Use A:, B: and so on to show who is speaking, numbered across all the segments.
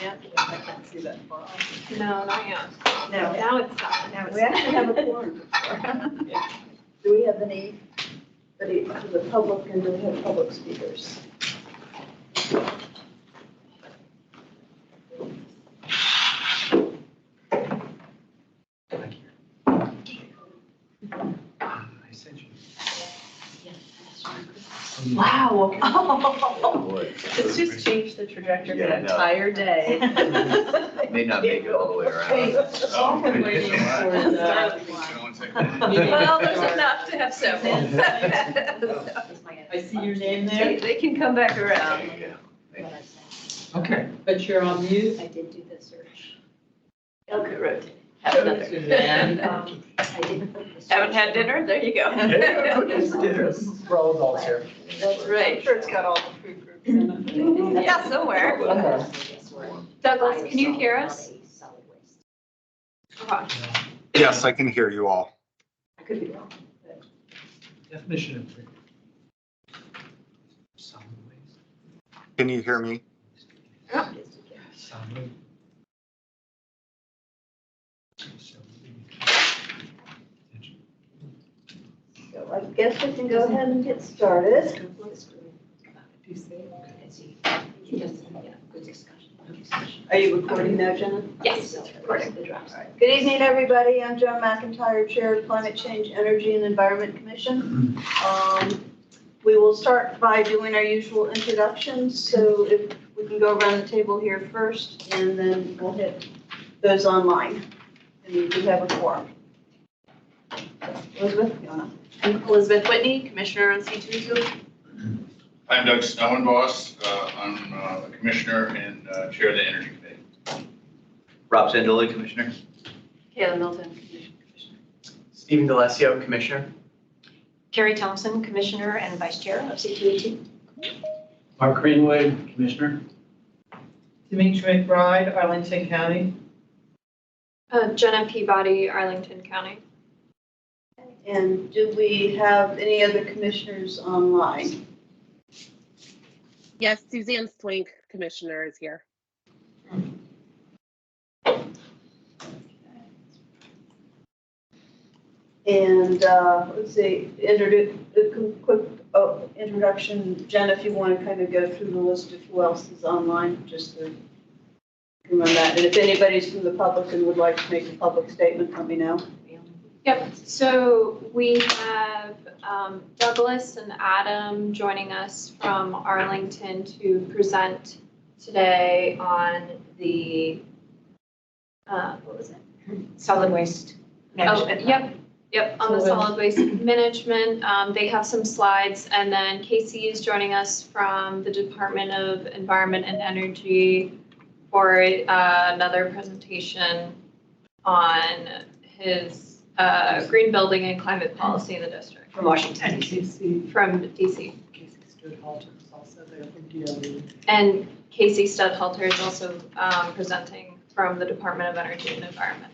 A: yet? I can't see that far.
B: No, not yet.
A: No.
B: Now it's not. Now it's
A: We actually have a quorum. Do we have any for the public, and do we have public speakers?
C: I sent you.
A: Wow.
D: It's just changed the trajectory of
E: Yeah,
D: the
E: no.
D: entire day.
E: May not make it all the way around.
D: Often waiting for the.
B: Well, there's enough to have several.
D: I see your name there,
B: They can come back around.
C: Okay.
D: but you're on mute.
F: I did do the search.
B: Okay, right. Have another.
D: Suzanne.
F: I didn't put the search.
B: Haven't had dinner? There you go.
C: We're all adults here.
B: That's right.
A: I'm sure it's got all the food groups in it.
B: Yeah, somewhere. Douglas, can you hear us? Okay.
G: Yes, I can hear you all.
A: I could be wrong.
C: Definition of solid waste.
G: Can you hear me?
C: Solid.
A: So I guess we can go ahead and get started. Are you recording now, Jenna?
B: Yes, recording.
A: Good evening, everybody. I'm Joan McIntyre, Chair of Climate Change, Energy and Environment Commission. We will start by doing our usual introductions. So if we can go around the table here first, and then we'll hit those online. And we do have a quorum. Elizabeth, you wanna?
B: I'm Elizabeth Whitney, Commissioner on C2E2.
H: I'm Doug Snellenboss. I'm the Commissioner and Chair of the Energy Committee.
E: Rob Sandoli, Commissioner.
B: Kayla Milton, Commissioner.
I: Stephen D'Alessio, Commissioner.
F: Carrie Thompson, Commissioner and Vice Chair of C2E2.
C: Mark Greenwood, Commissioner.
D: Demetri McBride, Arlington County.
B: Jenna Peabody, Arlington County.
A: And do we have any other commissioners online?
J: Yes, Suzanne Swink, Commissioner, is here.
A: And let's see, quick introduction. Jen, if you want to kind of go through the list of who else is online, just to remember that. And if anybody's from the public and would like to make a public statement, let me know.
B: Yep, so we have Douglas and Adam joining us from Arlington to present today on the, what was it?
F: Solid waste
B: Oh,
F: management.
B: yep, on the solid waste management. They have some slides, and then Casey is joining us from the Department of Environment and Energy for another presentation on his green building and climate policy in the district.
F: From Washington.
B: From DC.
D: Casey Studhalter is also there from DOE.
B: And Casey Studhalter is also presenting from the Department of Energy and Environment.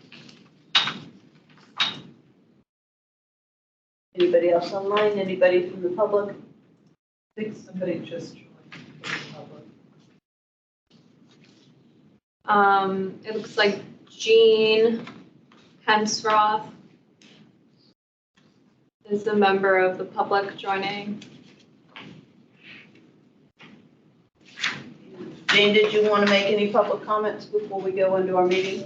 A: Anybody else online? Anybody from the public?
D: I think somebody just joined from the public.
B: It looks like Jean Hensroth is a member of the public joining.
A: Jane, did you want to make any public comments before we go into our meeting?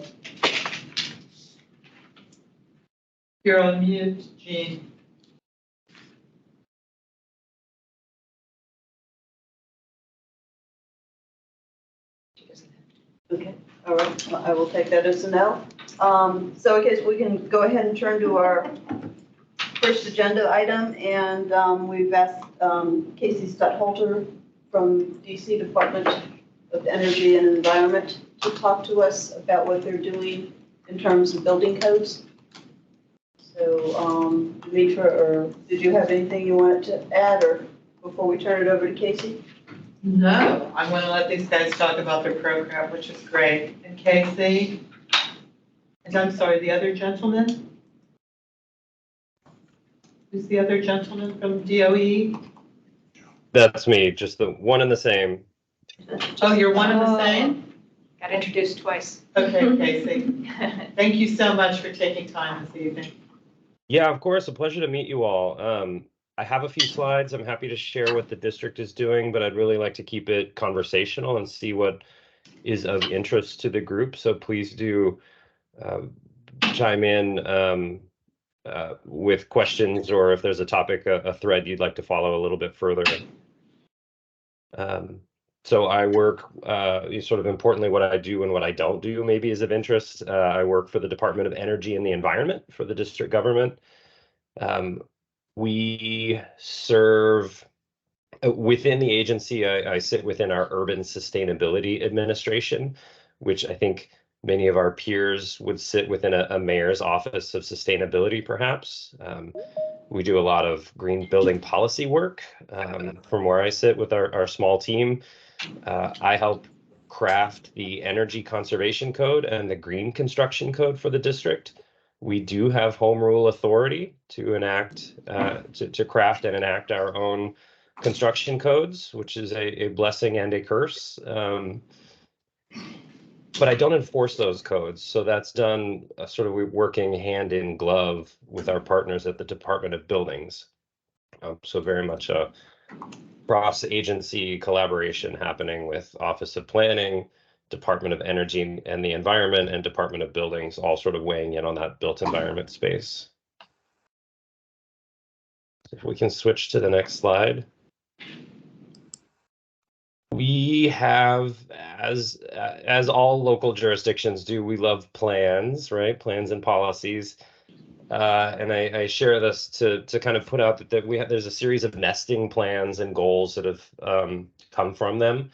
D: You're on mute, Jean.
A: Okay, all right, well, I will take that as a no. So I guess we can go ahead and turn to our first agenda item, and we've asked Casey Studhalter from DC Department of Energy and Environment to talk to us about what they're doing in terms of building codes. So, Demetri, or did you have anything you wanted to add, or before we turn it over to Casey?
D: No, I'm going to let these guys talk about their program, which is great. And Casey, and I'm sorry, the other gentleman? Who's the other gentleman from DOE?
K: That's me, just the one and the same.
D: Oh, you're one and the same?
F: Got introduced twice.
D: Okay, Casey. Thank you so much for taking time this evening.
K: Yeah, of course, a pleasure to meet you all. I have a few slides. I'm happy to share what the district is doing, but I'd really like to keep it conversational and see what is of interest to the group. So please do chime in with questions, or if there's a topic, a thread you'd like to follow a little bit further. So I work, sort of importantly, what I do and what I don't do maybe is of interest. I work for the Department of Energy and the Environment for the district government. We serve within the agency. I sit within our Urban Sustainability Administration, which I think many of our peers would sit within a mayor's office of sustainability, perhaps. We do a lot of green building policy work from where I sit with our small team. I help craft the Energy Conservation Code and the Green Construction Code for the district. We do have home rule authority to enact, to craft and enact our own construction codes, which is a blessing and a curse. But I don't enforce those codes. So that's done sort of working hand in glove with our partners at the Department of Buildings. So very much a cross-agency collaboration happening with Office of Planning, Department of Energy and the Environment, and Department of Buildings, all sort of weighing in on that built environment space. If we can switch to the next slide. We have, as all local jurisdictions do, we love plans, right? Plans and policies. And I share this to kind of put out that there's a series of nesting plans and goals that have come from them.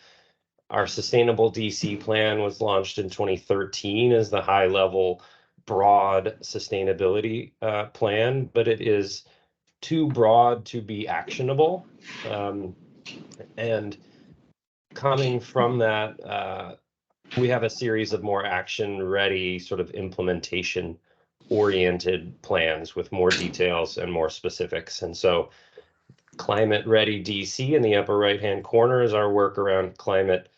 K: Our Sustainable DC plan was launched in 2013 as the high-level, broad sustainability plan, but it is too broad to be actionable. And coming from that, we have a series of more action-ready, sort of implementation-oriented plans with more details and more specifics. And so Climate Ready DC in the upper right-hand corner is our work around climate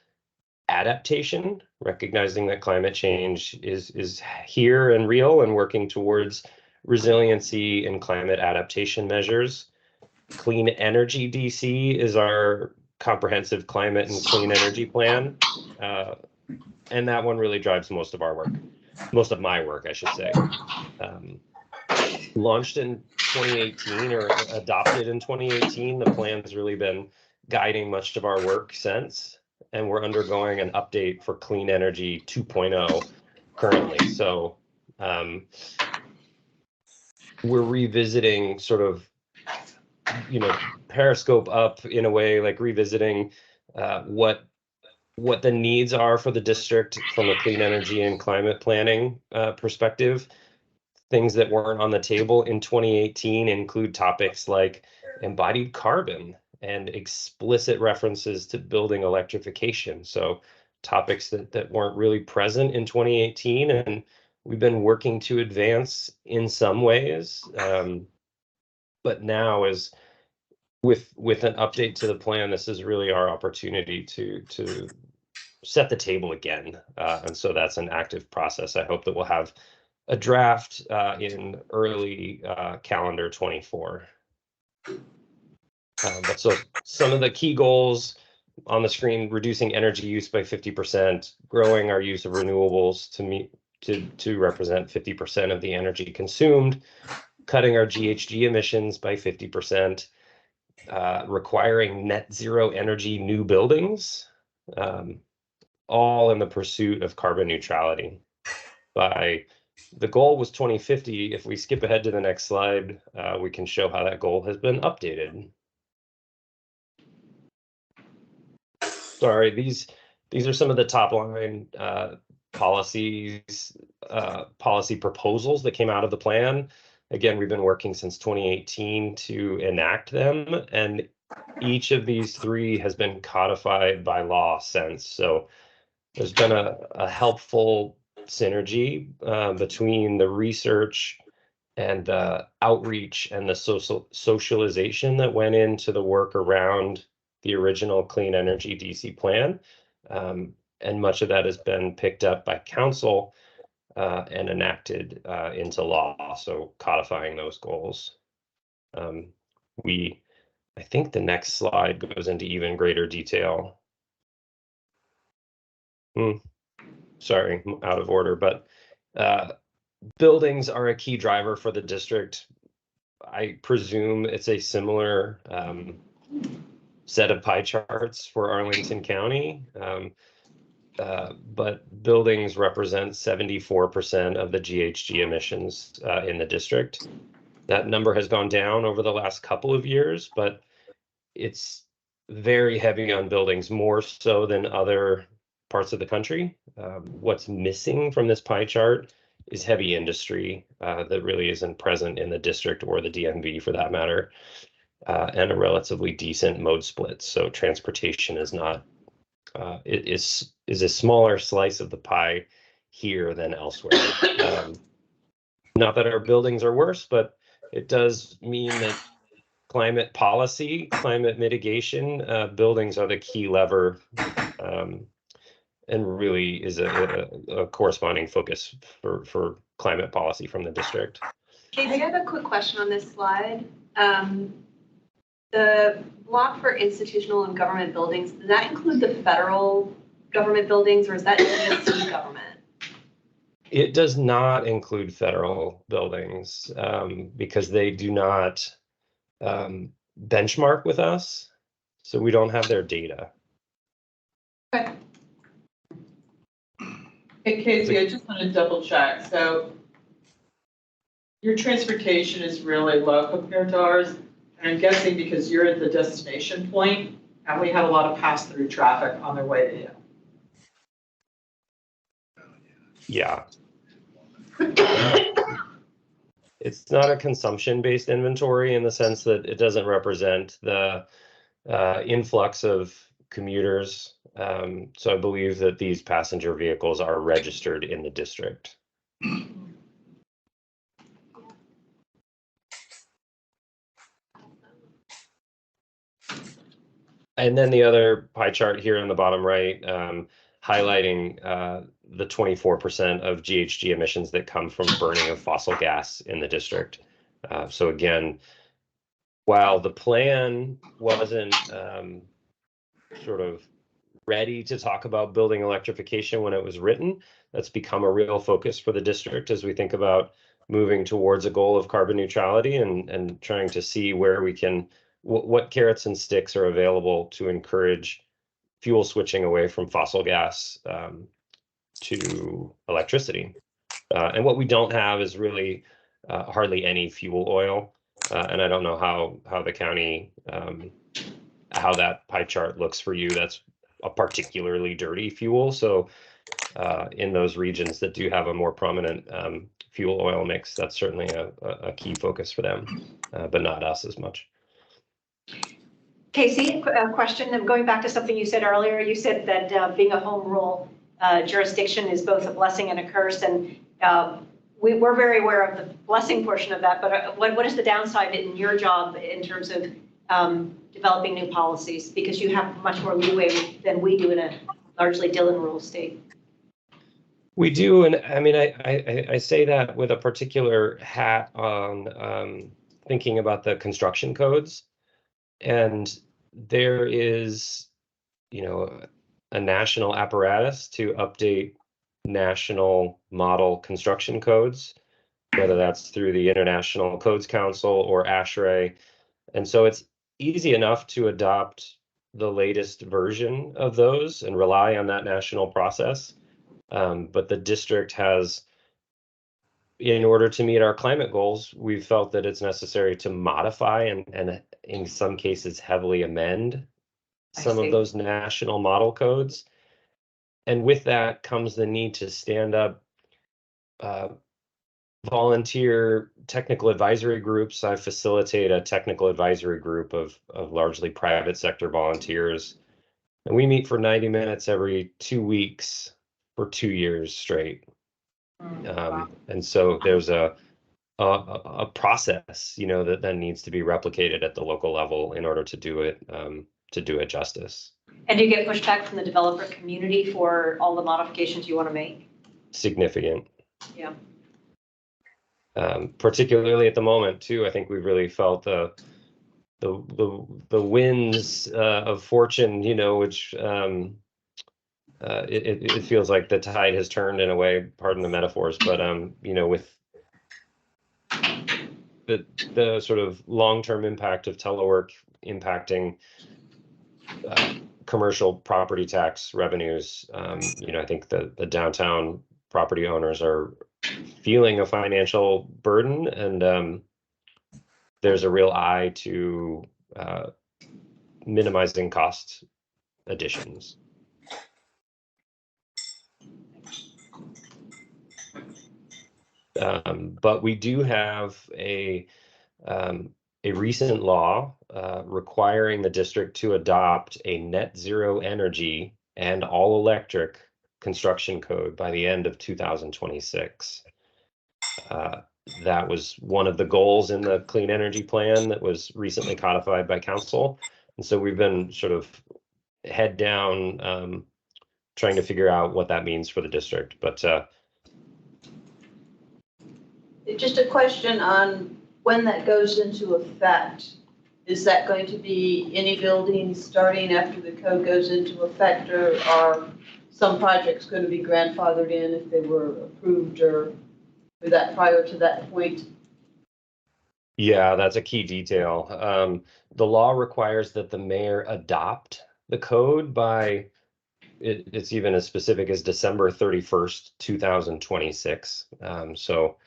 K: adaptation, recognizing that climate change is here and real, and working towards resiliency and climate adaptation measures. Clean Energy DC is our comprehensive climate and clean energy plan. And that one really drives most of our work, most of my work, I should say. Launched in 2018 or adopted in 2018, the plan's really been guiding much of our work since, and we're undergoing an update for Clean Energy 2.0 currently. So we're revisiting sort of, periscope up in a way, like revisiting what the needs are for the district from a clean energy and climate planning perspective. Things that weren't on the table in 2018 include topics like embodied carbon and explicit references to building electrification. So topics that weren't really present in 2018, and we've been working to advance in some ways. But now, as with an update to the plan, this is really our opportunity to set the table again. And so that's an active process. I hope that we'll have a draft in early calendar 24. But so some of the key goals on the screen: reducing energy use by 50%, growing our use of renewables to represent 50% of the energy consumed, cutting our GHG emissions by 50%, requiring net zero energy new buildings, all in the pursuit of carbon neutrality. The goal was 2050. If we skip ahead to the next slide, we can show how that goal has been updated. Sorry, these are some of the top line policy proposals that came out of the plan. Again, we've been working since 2018 to enact them, and each of these three has been codified by law since. So there's been a helpful synergy between the research and the outreach and the socialization that went into the work around the original Clean Energy DC plan. and much of that has been picked up by council and enacted into law, so codifying those goals. I think the next slide goes into even greater detail. Sorry, I'm out of order, but buildings are a key driver for the district. I presume it's a similar set of pie charts for Arlington County. But buildings represent 74% of the GHG emissions in the district. That number has gone down over the last couple of years, but it's very heavy on buildings, more so than other parts of the country. What's missing from this pie chart is heavy industry that really isn't present in the district or the DMV for that matter, and a relatively decent mode split. So transportation is not is a smaller slice of the pie here than elsewhere. Not that our buildings are worse, but it does mean that climate policy, climate mitigation, buildings are the key lever, and really is a corresponding focus for climate policy from the district.
B: Casey, I have a quick question on this slide. The block for institutional and government buildings, does that include the federal government buildings, or is that DC government?
K: It does not include federal buildings because they do not benchmark with us, so we don't have their data.
D: Okay. Hey, Casey, I just want to double check. So your transportation is really low compared to ours. And I'm guessing because you're at the destination point and we have a lot of pass-through traffic on their way to you.
K: Yeah. It's not a consumption-based inventory in the sense that it doesn't represent the influx of commuters. So I believe that these passenger vehicles are registered in the district. And then the other pie chart here on the bottom right, highlighting the 24% of GHG emissions that come from burning of fossil gas in the district. So again, while the plan wasn't sort of ready to talk about building electrification when it was written, that's become a real focus for the district as we think about moving towards a goal of carbon neutrality and trying to see where we can, what carrots and sticks are available to encourage fuel switching away from fossil gas to electricity. And what we don't have is really hardly any fuel oil. And I don't know how the county, how that pie chart looks for you. That's a particularly dirty fuel. So in those regions that do have a more prominent fuel oil mix, that's certainly a key focus for them, but not us as much.
F: Casey, a question, and going back to something you said earlier, you said that being a home rule jurisdiction is both a blessing and a curse, and we're very aware of the blessing portion of that, but what is the downside in your job in terms of developing new policies? Because you have much more leeway than we do in a largely Dillon rule state.
K: We do, and I mean, I say that with a particular hat on thinking about the construction codes. And there is, you know, a national apparatus to update national model construction codes, whether that's through the International Codes Council or ASHRAE. And so it's easy enough to adopt the latest version of those and rely on that national process. But the district has, in order to meet our climate goals, we've felt that it's necessary to modify and in some cases heavily amend some of those national model codes. And with that comes the need to stand up volunteer technical advisory groups. I facilitate a technical advisory group of largely private sector volunteers. And we meet for 90 minutes every 2 weeks for 2 years straight. And so there's a process, you know, that then needs to be replicated at the local level in order to do it justice.
F: And do you get pushback from the developer community for all the modifications you want to make?
K: Significant.
F: Yeah.
K: Particularly at the moment too, I think we've really felt the winds of fortune, which it feels like the tide has turned in a way, pardon the metaphors, but with the sort of long-term impact of telework impacting commercial property tax revenues, I think the downtown property owners are feeling a financial burden, and there's a real eye to minimizing cost additions. But we do have a recent law requiring the district to adopt a net zero energy and all electric construction code by the end of 2026. That was one of the goals in the clean energy plan that was recently codified by council. And so we've been sort of head down trying to figure out what that means for the district. But
A: just a question on when that goes into effect. Is that going to be any buildings starting after the code goes into effect, or are some projects going to be grandfathered in if they were approved or that prior to that point?
K: yeah, that's a key detail. The law requires that the mayor adopt the code by, it's even as specific as December 31st, 2026. So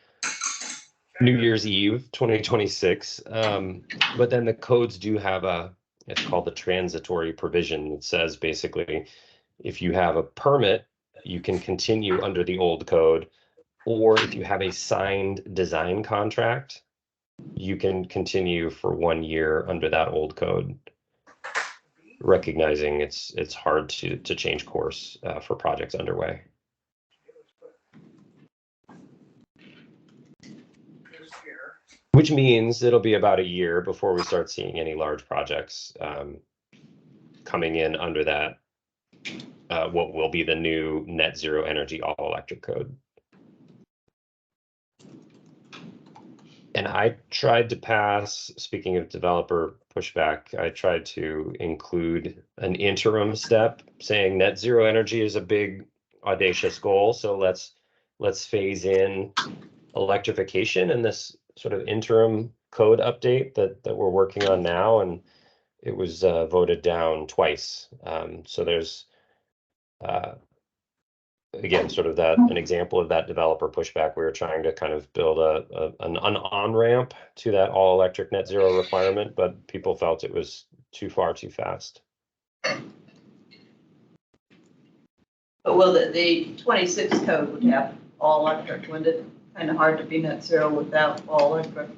K: New Year's Eve, 2026. But then the codes do have it's called the transitory provision. It says basically, if you have a permit, you can continue under the old code, or if you have a signed design contract, you can continue for 1 year under that old code, recognizing it's hard to change course for projects underway. Which means it'll be about a year before we start seeing any large projects coming in under that, what will be the new net zero energy all electric code. And I tried to pass, speaking of developer pushback, I tried to include an interim step saying net zero energy is a big audacious goal. So let's phase in electrification in this sort of interim code update that we're working on now. And it was voted down twice. So there's, again, sort of an example of that developer pushback. We were trying to kind of build an on-ramp to that all-electric net zero requirement, but people felt it was too far, too fast.
A: But will the 26 code would have all electric, wouldn't it? Kind of hard to be net zero without all electric.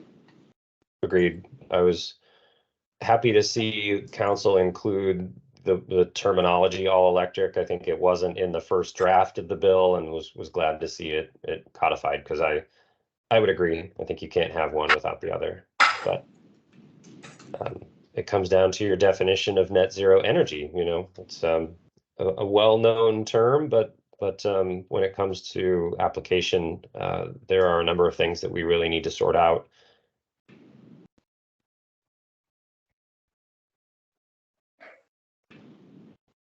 K: Agreed. I was happy to see council include the terminology all electric. I think it wasn't in the first draft of the bill, and was glad to see it codified, because I would agree. I think you can't have one without the other. But it comes down to your definition of net zero energy. It's a well-known term, but when it comes to application, there are a number of things that we really need to sort out.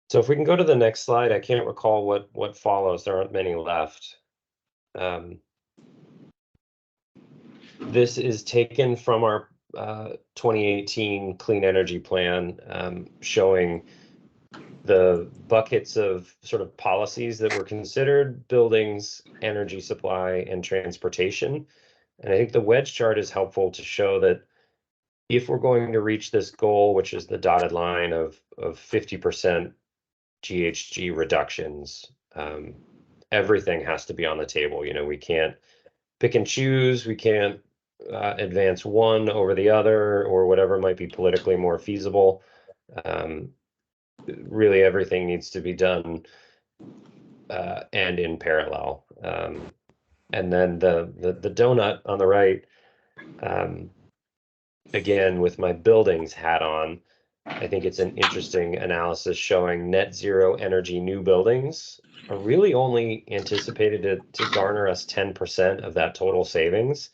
K: So if we can go to the next slide, I can't recall what follows. There aren't many left. This is taken from our 2018 Clean Energy Plan, showing the buckets of sort of policies that were considered: buildings, energy supply, and transportation. And I think the wedge chart is helpful to show that if we're going to reach this goal, which is the dotted line of 50% GHG reductions, everything has to be on the table. We can't pick and choose. We can't advance one over the other, or whatever might be politically more feasible. Really, everything needs to be done and in parallel. And then the donut on the right, again, with my buildings hat on, I think it's an interesting analysis showing net zero energy new buildings are really only anticipated to garner us 10% of that total savings,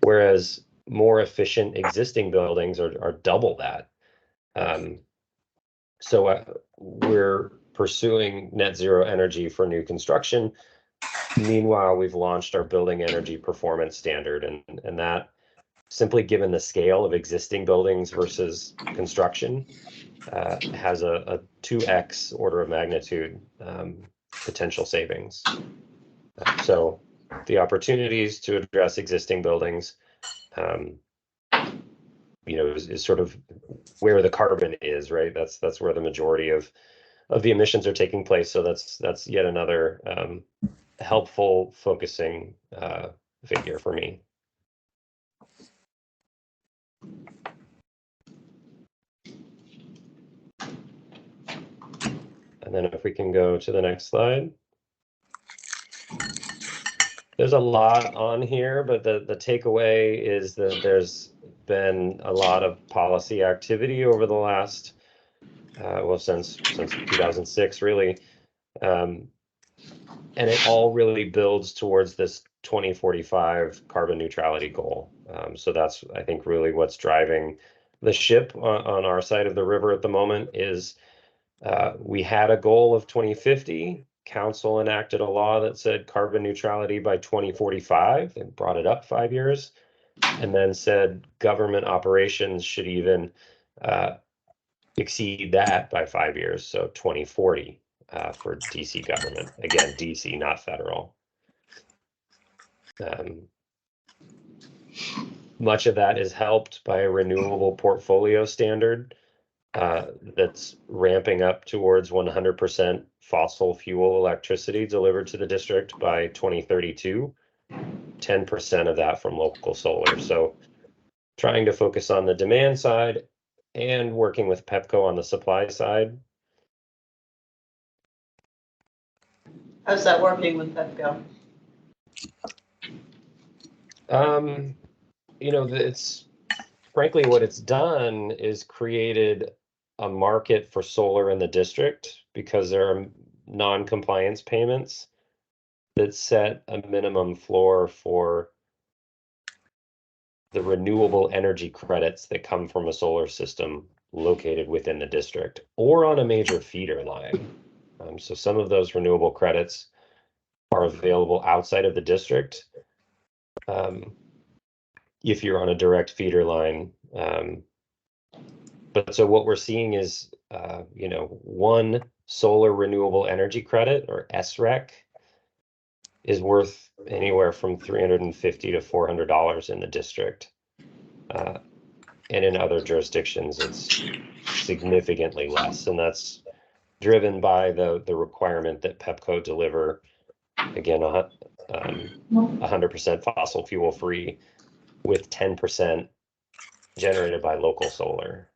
K: whereas more efficient existing buildings are double that. So we're pursuing net zero energy for new construction. Meanwhile, we've launched our building energy performance standard, and that, simply given the scale of existing buildings versus construction, has a 2x order of magnitude potential savings. So the opportunities to address existing buildings, is sort of where the carbon is, right? That's where the majority of the emissions are taking place. So that's yet another helpful focusing figure for me. And then if we can go to the next slide. There's a lot on here, but the takeaway is that there's been a lot of policy activity over the last, since 2006, really. And it all really builds towards this 2045 carbon neutrality goal. So that's, I think, really what's driving the ship on our side of the river at the moment is we had a goal of 2050. Council enacted a law that said carbon neutrality by 2045 and brought it up 5 years, and then said government operations should even exceed that by 5 years, so 2040 for DC government. Again, DC, not federal. Much of that is helped by a renewable portfolio standard that's ramping up towards 100% fossil fuel electricity delivered to the district by 2032, 10% of that from local solar. So trying to focus on the demand side and working with PEPCO on the supply side.
A: How's that working with PEPCO?
K: It's frankly what it's done is created a market for solar in the district because there are non-compliance payments that set a minimum floor for the renewable energy credits that come from a solar system located within the district or on a major feeder line. So some of those renewable credits are available outside of the district if you're on a direct feeder line. But so what we're seeing is, one solar renewable energy credit, or SREC, is worth anywhere from $350 to $400 in the district. And in other jurisdictions, it's significantly less. And that's driven by the requirement that PEPCO deliver, again, 100% fossil fuel free with 10% generated by local solar.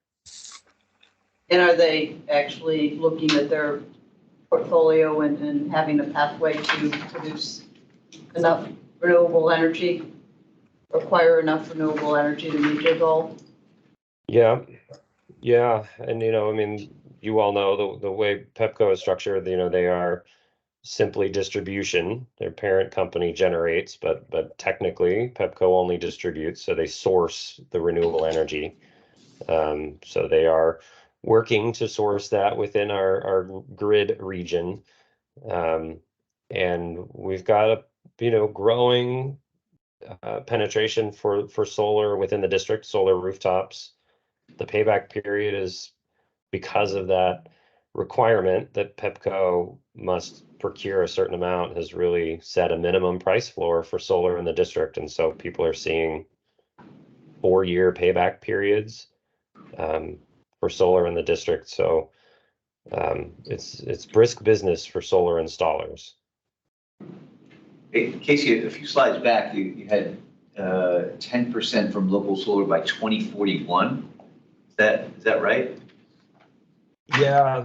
A: And are they actually looking at their portfolio and having a pathway to produce enough renewable energy, acquire enough renewable energy to meet your goal?
K: Yeah. And, you all know the way PEPCO is structured, they are simply distribution. Their parent company generates, but technically PEPCO only distributes, so they source the renewable energy. So they are working to source that within our grid region. And we've got a growing penetration for solar within the district, solar rooftops. The payback period is because of that requirement that PEPCO must procure a certain amount, has really set a minimum price floor for solar in the district. And so people are seeing 4-year payback periods for solar in the district. So it's brisk business for solar installers.
E: Hey, Casey, a few slides back, you had 10% from local solar by 2041. Is that right?
K: Yeah,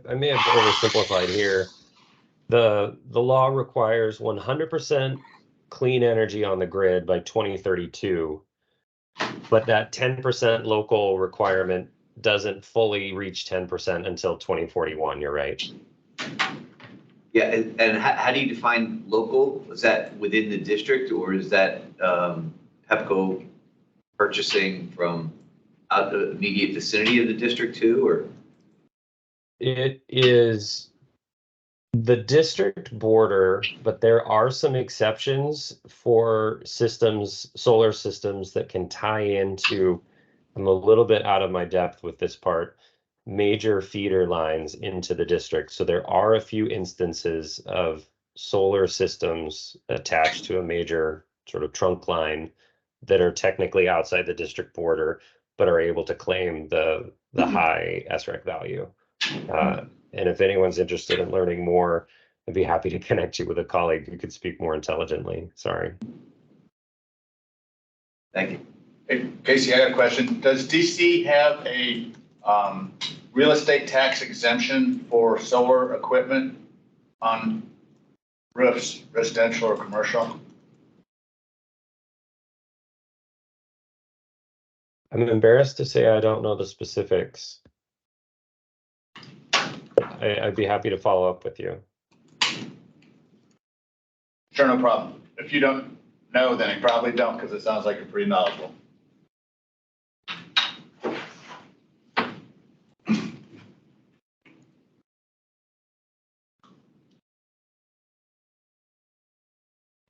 K: I may have oversimplified here. The law requires 100% clean energy on the grid by 2032, but that 10% local requirement doesn't fully reach 10% until 2041. You're right.
E: Yeah, and how do you define local? Is that within the district, or is that HEPCO purchasing from out the immediate vicinity of the district too, or?
K: It is the district border, but there are some exceptions for systems, solar systems that can tie into, I'm a little bit out of my depth with this part, major feeder lines into the district. So there are a few instances of solar systems attached to a major sort of trunk line that are technically outside the district border, but are able to claim the high SREC value. And if anyone's interested in learning more, I'd be happy to connect you with a colleague who could speak more intelligently. Sorry.
E: Thank you.
H: Hey, Casey, I got a question. Does DC have a real estate tax exemption for solar equipment on roofs, residential or commercial?
K: I'm embarrassed to say I don't know the specifics. I'd be happy to follow up with you.
H: Sure, no problem. If you don't know, then you probably don't, because it sounds like you're pretty knowledgeable.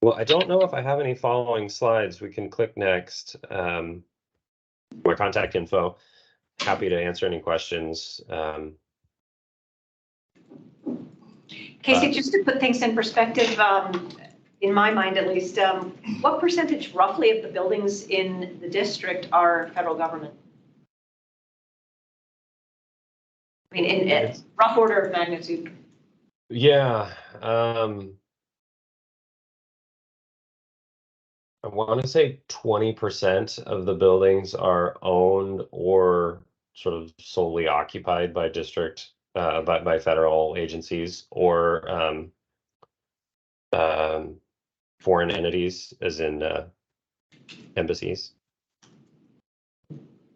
K: Well, I don't know if I have any following slides. We can click next. My contact info. Happy to answer any questions.
F: Casey, just to put things in perspective, in my mind at least, what percentage roughly of the buildings in the district are federal government? I mean, in rough order of magnitude.
K: Yeah. I want to say 20% of the buildings are owned or sort of solely occupied by district, by federal agencies or foreign entities, as in embassies.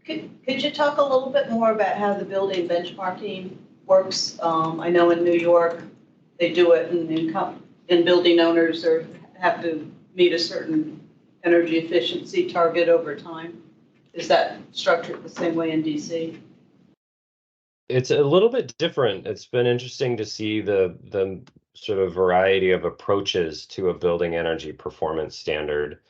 A: Could you talk a little bit more about how the building benchmarking works? I know in New York, they do it, and building owners have to meet a certain energy efficiency target over time. Is that structured the same way in DC?
K: It's a little bit different. It's been interesting to see the sort of variety of approaches to a building energy performance standard.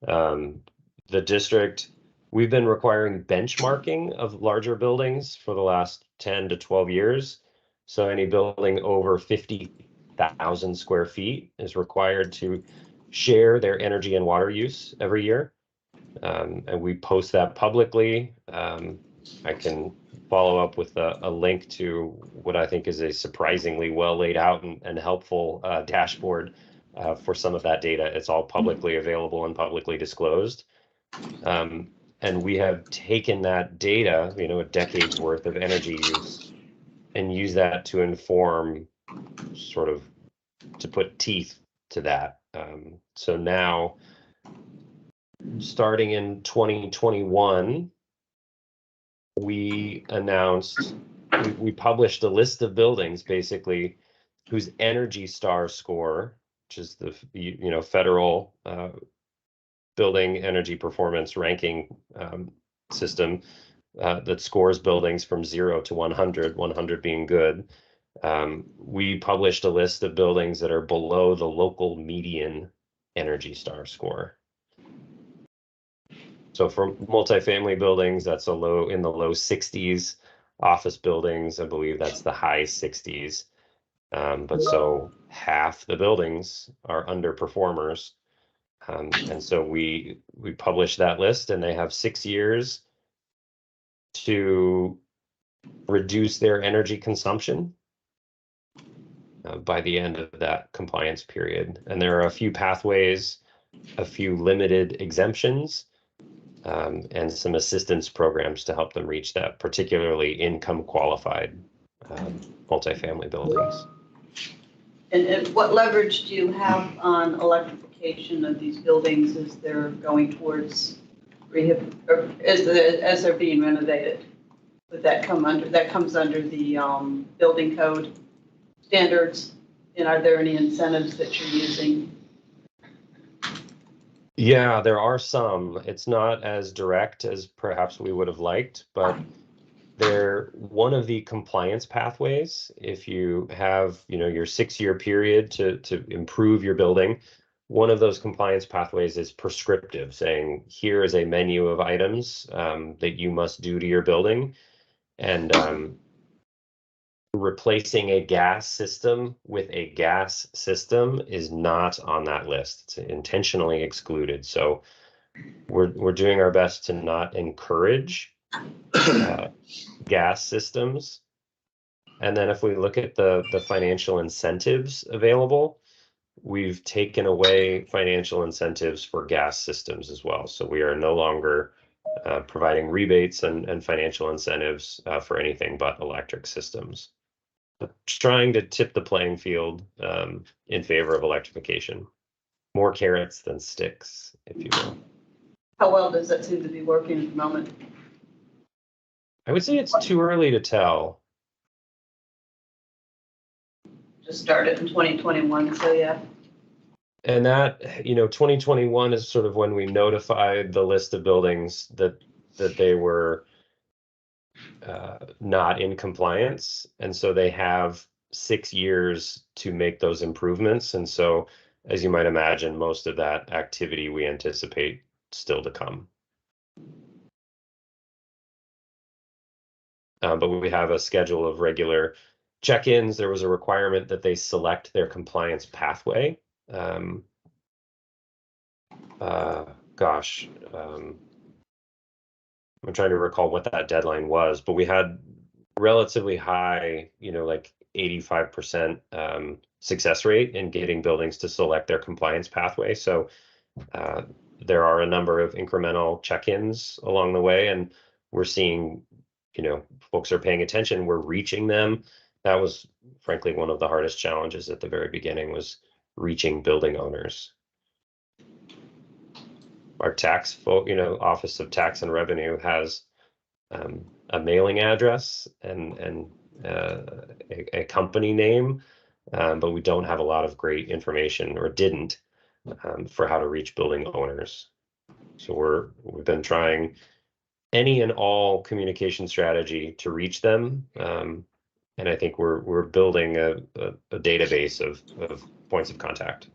K: The district, we've been requiring benchmarking of larger buildings for the last 10 to 12 years. So any building over 50,000 square feet is required to share their energy and water use every year. And we post that publicly. I can follow up with a link to what I think is a surprisingly well laid out and helpful dashboard for some of that data. It's all publicly available and publicly disclosed. And we have taken that data, a decade's worth of energy use, and use that to inform sort of to put teeth to that. So now, starting in 2021, we published a list of buildings basically whose Energy Star score, which is the federal building energy performance ranking system that scores buildings from 0 to 100, 100 being good. We published a list of buildings that are below the local median Energy Star score. So for multifamily buildings, that's in the low 60s. Office buildings, I believe that's the high 60s. But so half the buildings are underperformers. And so we published that list, and they have 6 years to reduce their energy consumption by the end of that compliance period. And there are a few pathways, a few limited exemptions, and some assistance programs to help them reach that, particularly income qualified multifamily buildings.
A: And what leverage do you have on electrification of these buildings as they're going towards rehab, or as they're being renovated? would that come under, that comes under the building code standards? And are there any incentives that you're using?
K: Yeah, there are some. It's not as direct as perhaps we would have liked, but they're one of the compliance pathways. If you have, your 6-year period to improve your building, one of those compliance pathways is prescriptive, saying here is a menu of items that you must do to your building, and replacing a gas system with a gas system is not on that list. It's intentionally excluded. So we're doing our best to not encourage gas systems. And then if we look at the financial incentives available, we've taken away financial incentives for gas systems as well. So we are no longer providing rebates and financial incentives for anything but electric systems. Trying to tip the playing field in favor of electrification. More carrots than sticks, if you will.
A: How well does that seem to be working at the moment?
K: I would say it's too early to tell.
A: Just started in 2021, so yeah.
K: And that, 2021 is sort of when we notified the list of buildings that they were not in compliance. And so they have 6 years to make those improvements. And so, as you might imagine, most of that activity we anticipate still to come. But we have a schedule of regular check-ins. There was a requirement that they select their compliance pathway. I'm trying to recall what that deadline was, but we had relatively high, like 85% success rate in getting buildings to select their compliance pathway. So there are a number of incremental check-ins along the way, and we're seeing, folks are paying attention. We're reaching them. That was frankly one of the hardest challenges at the very beginning, was reaching building owners. Our tax Office of Tax and Revenue has a mailing address and a company name, but we don't have a lot of great information, or didn't, for how to reach building owners. So we've been trying any and all communication strategy to reach them, and I think we're building a database of points of contact.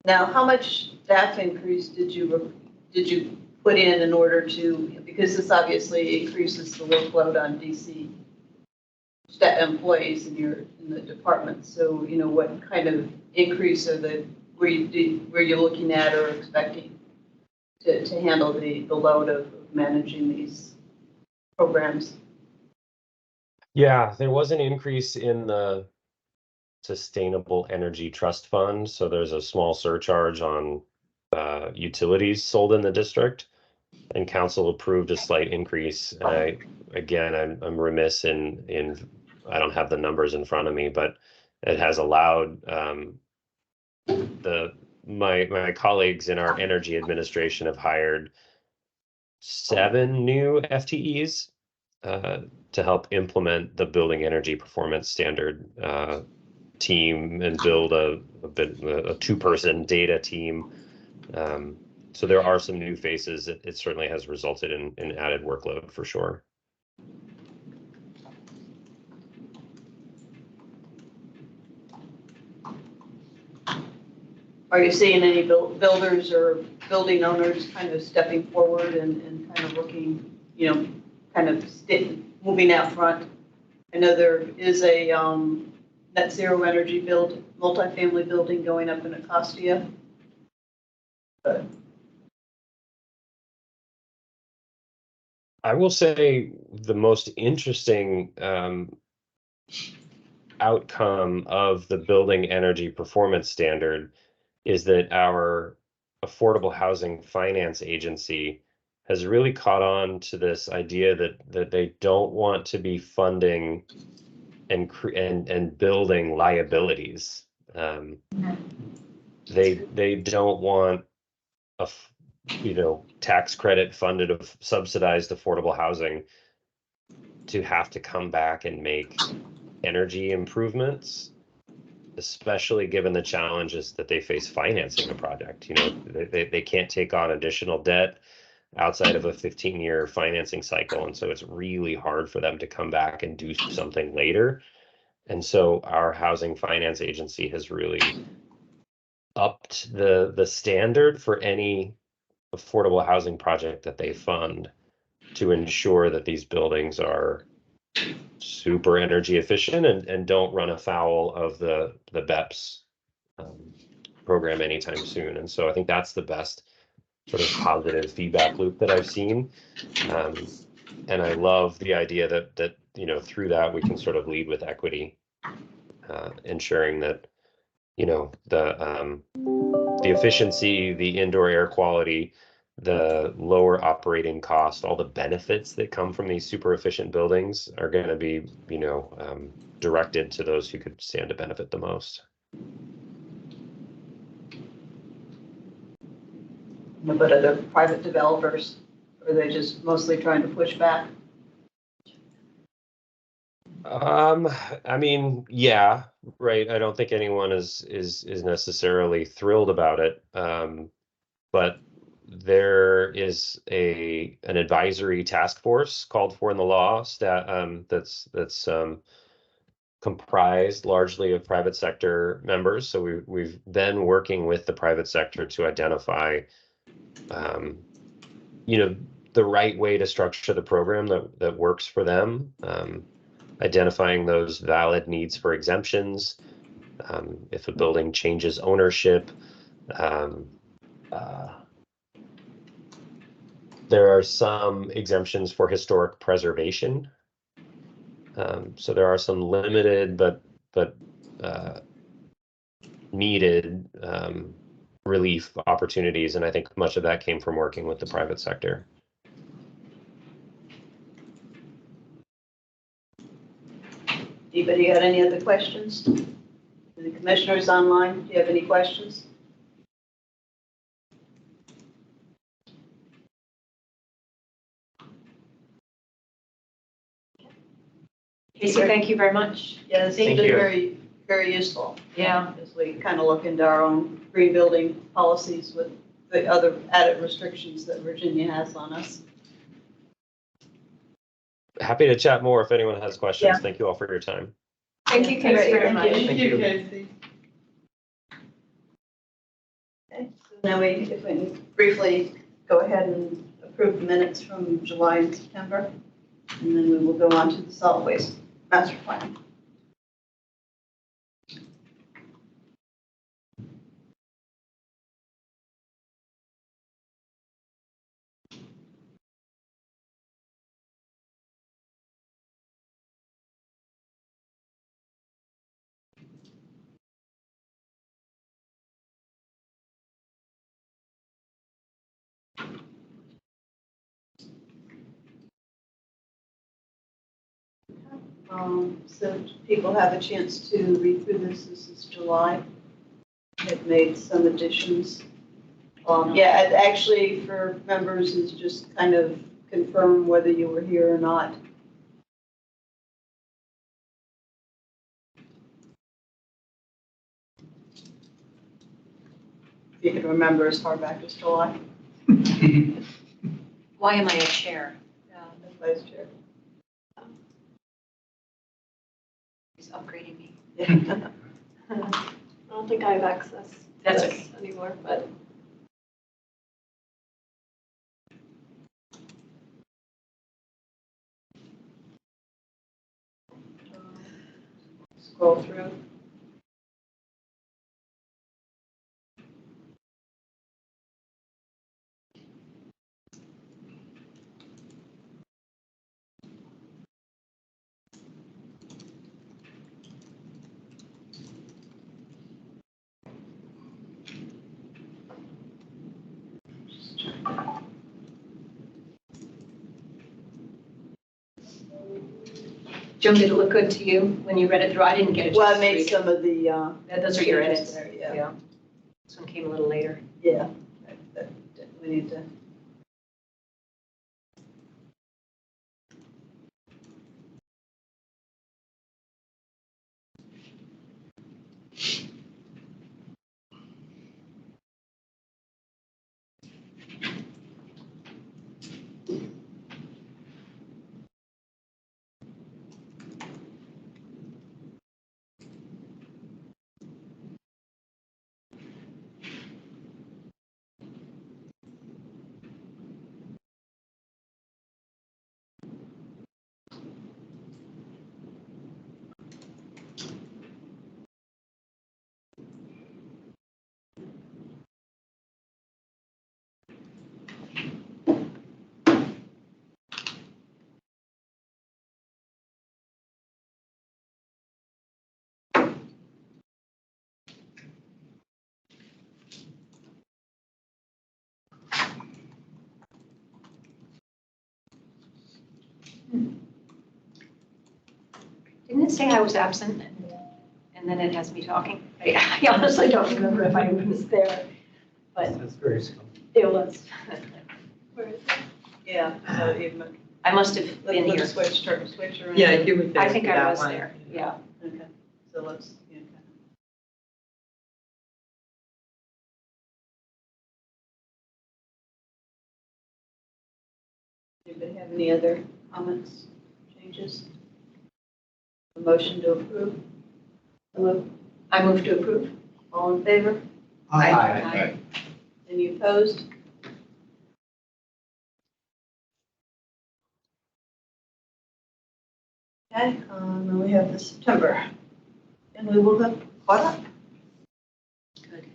A: Now, how much staff increase did you put in order to, because this obviously increases the workload on DC employees in the department. So, what kind of increase were you looking at or expecting to handle the load of managing these programs?
K: Yeah, there was an increase in the Sustainable Energy Trust Fund. So there's a small surcharge on utilities sold in the district, and council approved a slight increase. And I'm remiss in I don't have the numbers in front of me, but it has allowed my colleagues in our energy administration have hired 7 new FTEs to help implement the building energy performance standard team and build a 2-person data team. So there are some new faces. It certainly has resulted in added workload for sure.
A: Are you seeing any builders or building owners kind of stepping forward and kind of looking, moving out front? I know there is a net zero energy multifamily building going up in Anacostia. But
K: I will say the most interesting outcome of the building energy performance standard is that our affordable housing finance agency has really caught on to this idea that they don't want to be funding and building liabilities. They don't want a tax credit funded of subsidized affordable housing. to have to come back and make energy improvements, especially given the challenges that they face financing a project. You know, they can't take on additional debt outside of a 15-year financing cycle. And so it's really hard for them to come back and do something later. And so our housing finance agency has really upped the standard for any affordable housing project that they fund to ensure that these buildings are super energy efficient and don't run afoul of the BEPS program anytime soon. And so I think that's the best sort of positive feedback loop that I've seen. And I love the idea that you know, through that we can sort of lead with equity, ensuring that, you know, the efficiency, the indoor air quality, the lower operating cost, all the benefits that come from these super efficient buildings are going to be, you know, directed to those who could stand to benefit the most.
A: But are the private developers, or are they just mostly trying to push back?
K: I mean, yeah, right. I don't think anyone is necessarily thrilled about it. But there is an advisory task force called for in the law that's comprised largely of private sector members. So we've been working with the private sector to identify, you know, the right way to structure the program that works for them, identifying those valid needs for exemptions, if a building changes ownership. There are some exemptions for historic preservation. So there are some limited but needed relief opportunities, and I think much of that came from working with the private sector.
A: Anybody got any other questions? The commissioners online, do you have any questions?
F: Casey, thank you very much.
A: Yeah, this has
I: Thank
A: been
I: you.
A: very, very useful.
F: Yeah.
A: As we kind of look into our own green building policies with the other added restrictions that Virginia has on us.
K: Happy to chat more if anyone has questions.
A: Yeah.
K: Thank you all for your time.
B: Thank you,
A: Great,
B: Casey, very
A: thank
B: much.
A: you.
D: Thank you, Casey.
A: Okay, so now if we can briefly go ahead and approve the minutes from July and September, and then we will go on to the solid waste master plan. So people have a chance to read through this. This is July. I've made some additions. Yeah, it actually for members is just kind of confirm whether you were here or not. If you can remember as far back as July.
F: Why am I a chair?
A: Yeah, as vice chair.
F: He's upgrading me.
A: Yeah.
B: I don't think I have access to
F: That's
B: this
F: okay.
B: anymore, but
A: Scroll through.
F: Joan, did it look good to you when you read it through? I didn't get it.
A: Well, I made some of the,
F: Those are your
A: changes
F: edits.
A: there, yeah.
F: Yeah. This one came a little later.
A: Yeah, we need to.
F: Didn't it say I was absent? And then it has me talking. I honestly don't remember if I was there, but
C: That's very scum.
F: it was.
A: Yeah, so you,
F: I must have been here.
A: let's switch around.
D: Yeah, you were there.
F: I think
D: for
F: I
D: that
F: was
D: one.
F: there, yeah.
A: Okay, so let's, yeah, okay. Anybody have any other comments, changes? A motion to approve?
F: I move to approve.
A: All in favor?
H: Aye.
A: Any opposed? Okay, and we have the September, and we will have caught up.
F: Good.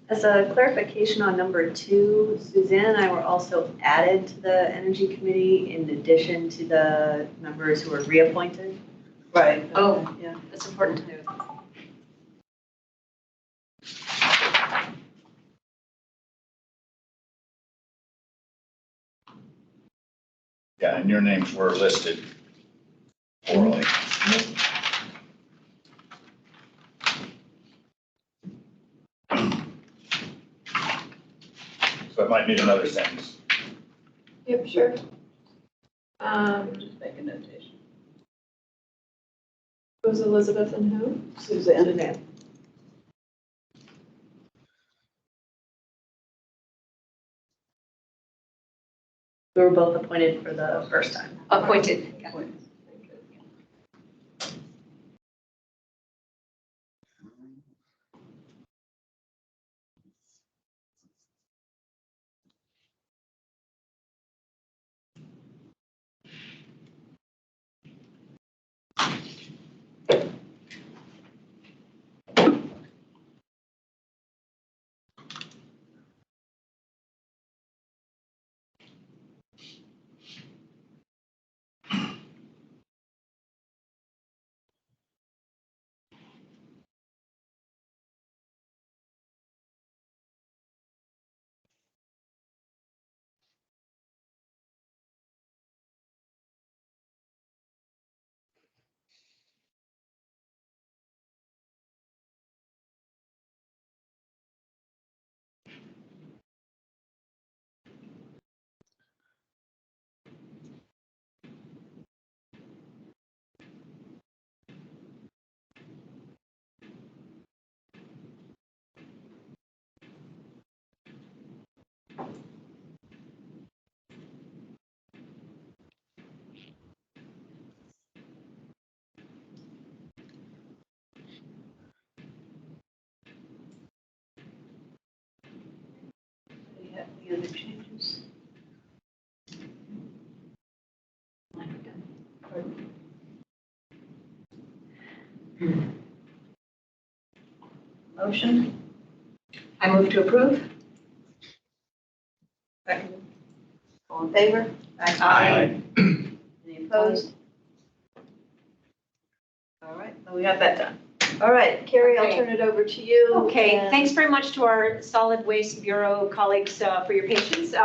L: As a clarification on number 2, Suzanne and I were also added to the Energy Committee in addition to the members who were reappointed.
A: Right.
F: Oh.
A: Yeah.
F: That's important to know.
H: Yeah, and your names were listed orally. So it might need another sentence.
B: Yep, sure.
A: Just make a notation.
B: Was Elizabeth and who?
A: Suzanne.
L: We were both appointed for the first time.
F: Appointed. Yeah.
A: Do you have any other changes? Motion?
F: I move to approve.
A: Second. All in favor?
F: Aye.
A: Any opposed? All right, well, we got that done. All right, Carrie, I'll
F: Okay.
A: turn it over to you.
F: Okay,
A: and-
F: thanks very much to our Solid Waste Bureau colleagues for your patience.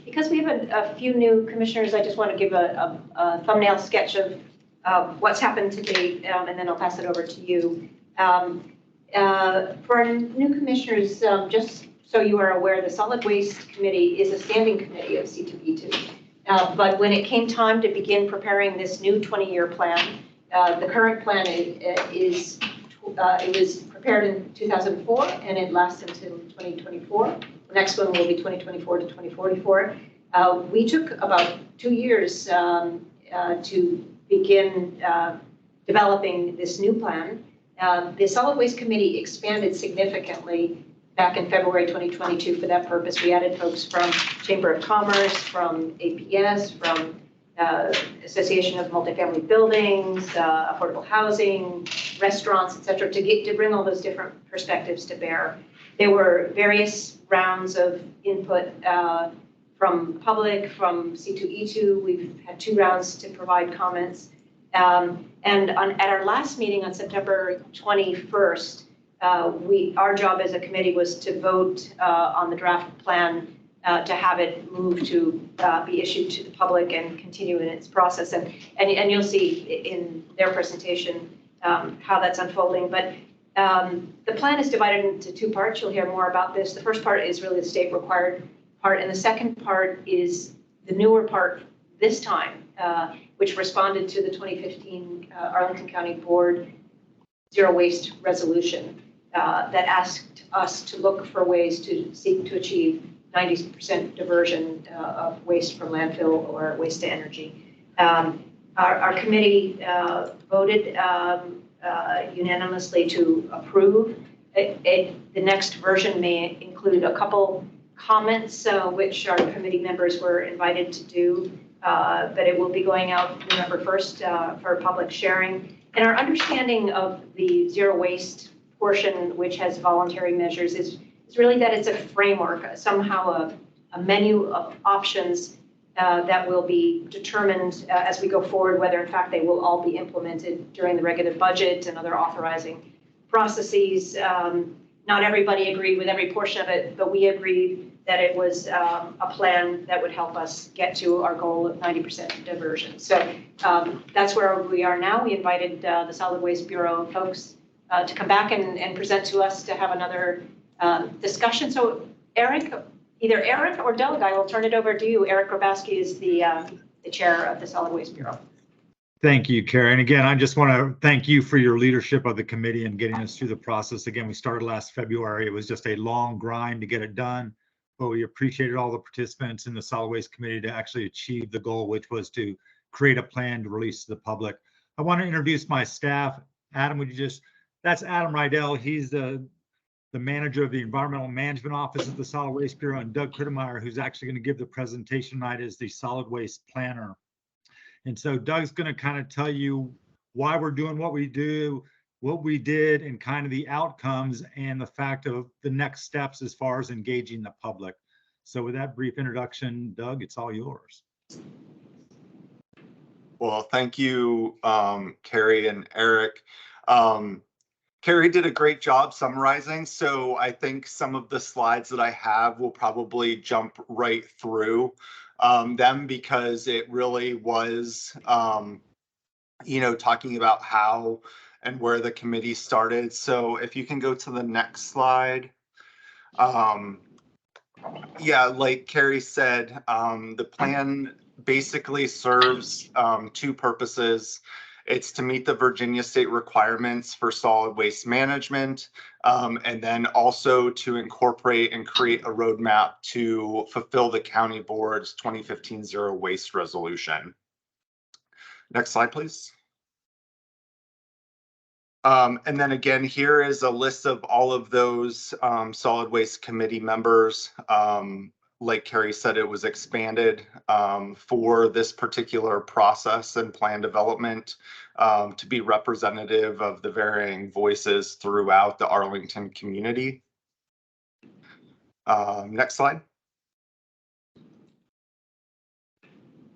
F: Because we have a few new commissioners, I just want to give a thumbnail sketch of what's happened to date, and then I'll pass it over to you. For our new commissioners, just so you are aware, the Solid Waste Committee is a standing committee of C2E2. But when it came time to begin preparing this new 20-year plan, the current plan it was prepared prepared in 2004, and it lasts until 2024. The next one will be 2024 to 2044. We took about 2 years to begin developing this new plan. The Solid Waste Committee expanded significantly back in February 2022 for that purpose. We added folks from Chamber of Commerce, from APS, from Association of Multifamily Buildings, affordable housing, restaurants, et cetera, to bring all those different perspectives to bear. There were various rounds of input from public, from C2E2. We've had 2 rounds to provide comments. And at our last meeting on September 21st, our job as a committee was to vote on the draft plan to have it move to be issued to the public and continue in its process. And you'll see in their presentation how that's unfolding. But the plan is divided into 2 parts. You'll hear more about this. The first part is really the state required part, and the second part is the newer part this time, which responded to the 2015 Arlington County Board Zero Waste Resolution that asked us to look for ways to seek to achieve 90% diversion of waste from landfill or waste to energy. Our committee voted unanimously to approve. The next version may include a couple comments, which our committee members were invited to do, but it will be going out November 1st for public sharing. And our understanding of the zero waste portion, which has voluntary measures, is really that it's a framework, somehow a menu of options that will be determined as we go forward, whether in fact they will all be implemented during the regular budget and other authorizing processes. Not everybody agreed with every portion of it, but we agreed that it was a plan that would help us get to our goal of 90% diversion. So that's where we are now. We invited the Solid Waste Bureau folks to come back and present to us to have another discussion. So Eric, either Eric or Doug, I will turn it over to you. Eric Grabowski is the chair of the Solid Waste Bureau.
M: Thank you, Carrie. And again, I just want to thank you for your leadership of the committee and getting us through the process. Again, we started last February. It was just a long grind to get it done, but we appreciated all the participants in the Solid Waste Committee to actually achieve the goal, which was to create a plan to release to the public. I want to introduce my staff. Adam, would you just, that's Adam Rydell. He's the manager of the Environmental Management Office at the Solid Waste Bureau, and Doug Krittemeyer, who's actually going to give the presentation tonight, is the Solid Waste Planner. And so Doug's going to kind of tell you why we're doing what we do, what we did, and kind of the outcomes and the fact of the next steps as far as engaging the public. So with that brief introduction, Doug, it's all yours.
G: Well, thank you, Carrie and Eric. Carrie did a great job summarizing, so I think some of the slides that I have will probably jump right through them, because it really was, talking about how and where the committee started. So if you can go to the next slide. Yeah, like Carrie said, the plan basically serves 2 purposes. It's to meet the Virginia state requirements for solid waste management, and then also to incorporate and create a roadmap to fulfill the county board's 2015 zero waste resolution. Next slide, please. And then again, here is a list of all of those solid waste committee members. Like Carrie said, it was expanded for this particular process and plan development to be representative of the varying voices throughout the Arlington community. Next slide.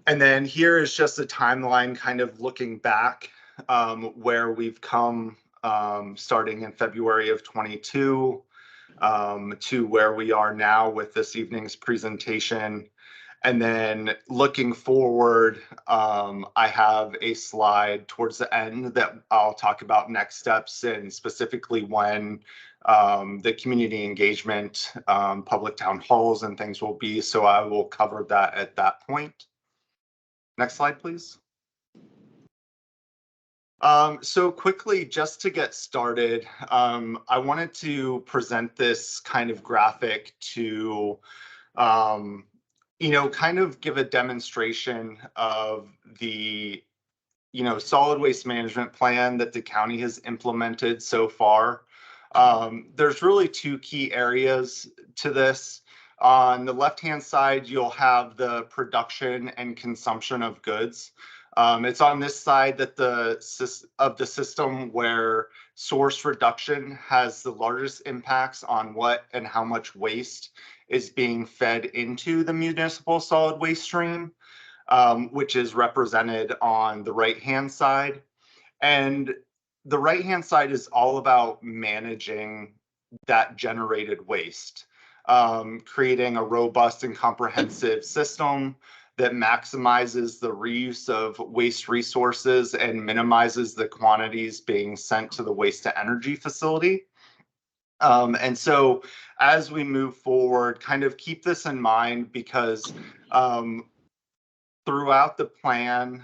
G: And then here is just a timeline kind of looking back where we've come starting in February of 22 to where we are now with this evening's presentation. And then looking forward, I have a slide towards the end that I'll talk about next steps and specifically when the community engagement, public town halls and things will be. So I will cover that at that point. Next slide, please. So quickly, just to get started, I wanted to present this kind of graphic to, kind of give a demonstration of the, solid waste management plan that the county has implemented so far. There's really two key areas to this. On the left-hand side, you'll have the production and consumption of goods. It's on this side that the system where source reduction has the largest impacts on what and how much waste is being fed into the municipal solid waste stream, which is represented on the right-hand side. And the right-hand side is all about managing that generated waste, creating a robust and comprehensive system that maximizes the reuse of waste resources and minimizes the quantities being sent to the waste to energy facility. And so as we move forward, kind of keep this in mind because throughout the plan,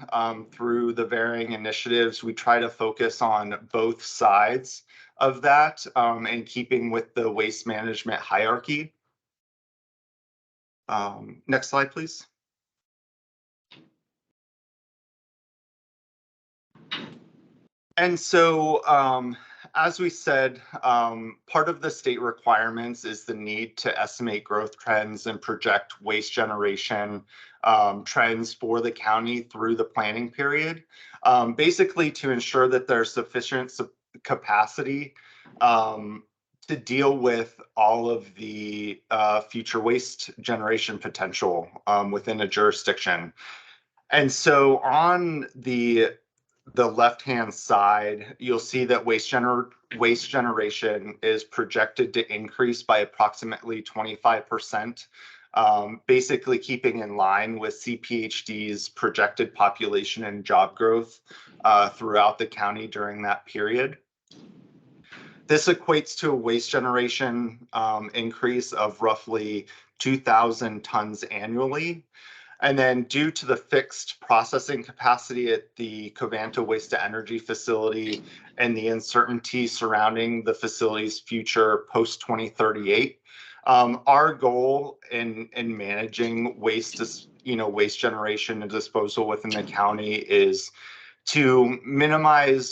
G: through the varying initiatives, we try to focus on both sides of that and keeping with the waste management hierarchy. Next slide, please. And so, as we said, part of the state requirements is the need to estimate growth trends and project waste generation trends for the county through the planning period, basically to ensure that there's sufficient capacity to deal with all of the future waste generation potential within a jurisdiction. And so on the left-hand side, you'll see that waste generation is projected to increase by approximately 25%, basically keeping in line with CPHD's projected population and job growth throughout the county during that period. This equates to a waste generation increase of roughly 2,000 tons annually. And then due to the fixed processing capacity at the Covanta Waste to Energy facility and the uncertainty surrounding the facility's future post 2038, our goal in managing waste generation and disposal within the county is to minimize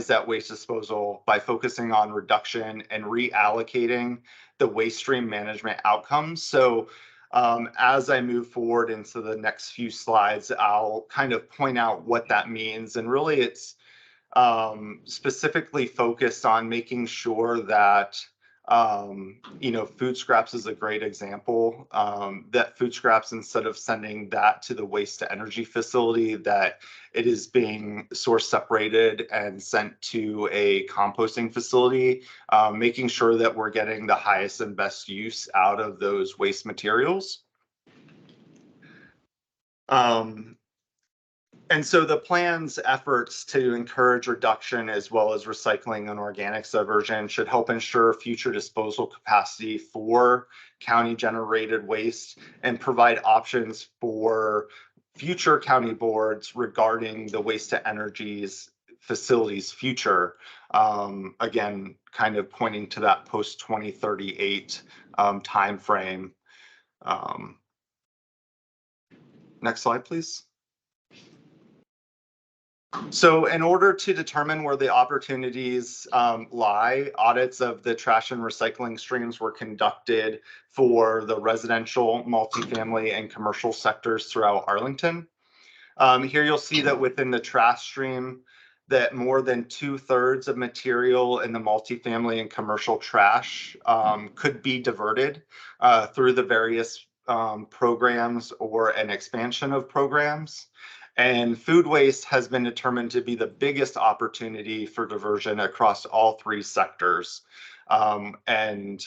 G: that waste disposal by focusing on reduction and reallocating the waste stream management outcomes. So as I move forward into the next few slides, I'll kind of point out what that means. And really it's specifically focused on making sure that food scraps is a great example, that food scraps, instead of sending that to the waste to energy facility, that it is being source separated and sent to a composting facility, making sure that we're getting the highest and best use out of those waste materials. And so the plan's efforts to encourage reduction as well as recycling and organics diversion should help ensure future disposal capacity for county generated waste and provide options for future county boards regarding the waste to energies facilities future. Again, kind of pointing to that post 2038 timeframe. Next slide, please. So in order to determine where the opportunities lie, audits of the trash and recycling streams were conducted for the residential, multifamily, and commercial sectors throughout Arlington. Here you'll see that within the trash stream, that more than 2/3 of material in the multifamily and commercial trash could be diverted through the various programs or an expansion of programs. And food waste has been determined to be the biggest opportunity for diversion across all three sectors. And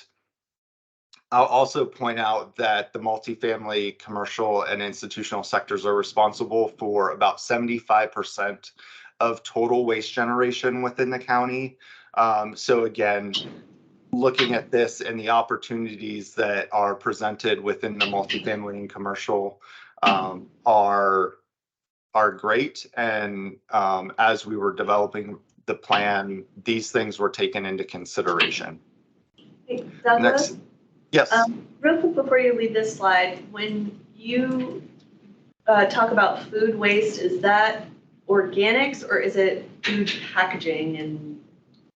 G: I'll also point out that the multifamily, commercial, and institutional sectors are responsible for about 75% of total waste generation within the county. So again, looking at this and the opportunities that are presented within the multifamily and commercial are are great. And as we were developing the plan, these things were taken into consideration.
L: Hey, Douglas,
G: Next, yes.
L: real quick before you leave this slide, when you talk about food waste, is that organics or is it food packaging and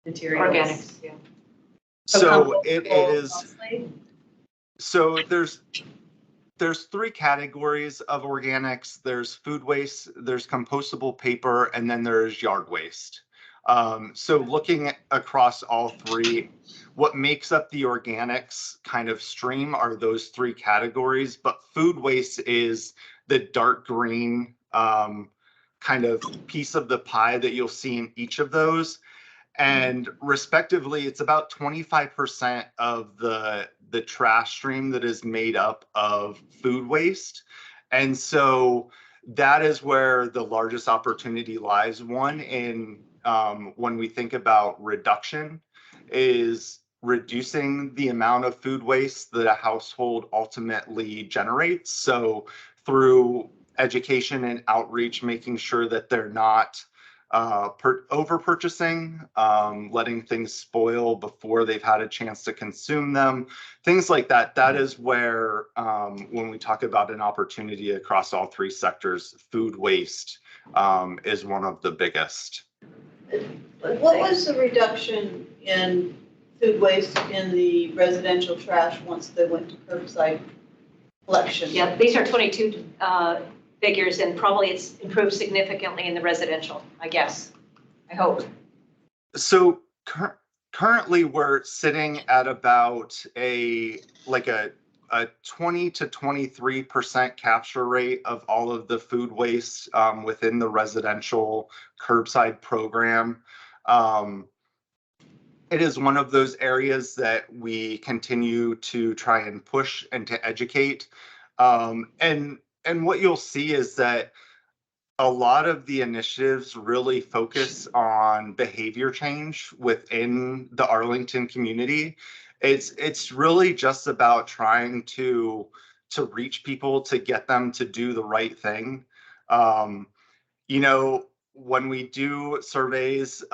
L: materials?
F: Organics, yeah.
G: So it
L: compostable
G: is,
L: mostly?
G: so there's three categories of organics. There's food waste, there's compostable paper, and then there's yard waste. So looking across all three, what makes up the organics kind of stream are those three categories, but food waste is the dark green kind of piece of the pie that you'll see in each of those. And respectively, it's about 25% of the trash stream that is made up of food waste. And so that is where the largest opportunity lies. One, in when we think about reduction, is reducing the amount of food waste that a household ultimately generates. So through education and outreach, making sure that they're not over purchasing, letting things spoil before they've had a chance to consume them, things like that. That is where, when we talk about an opportunity across all three sectors, food waste is one of the biggest.
A: What was the reduction in food waste in the residential trash once they went to curbside collection?
F: Yeah, these are 22 figures, and probably it's improved significantly in the residential, I guess. I hope.
G: So currently we're sitting at about a 20 to 23% capture rate of all of the food waste within the residential curbside program. It is one of those areas that we continue to try and push and to educate. And what you'll see is that a lot of the initiatives really focus on behavior change within the Arlington community. It's really just about trying to reach people, to get them to do the right thing. You know, when we do surveys,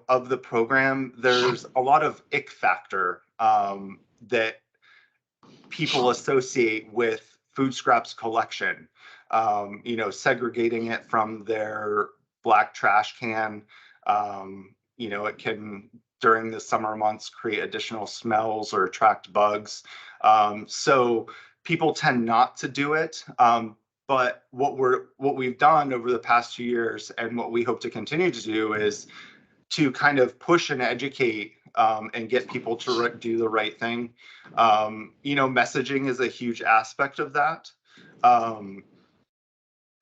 G: of the program, there's a lot of ick factor that people associate with food scraps collection. Segregating it from their black trash can. It can, during the summer months, create additional smells or attract bugs. So people tend not to do it. But what we've done over the past few years, and what we hope to continue to do, is to kind of push and educate and get people to do the right thing. Messaging is a huge aspect of that.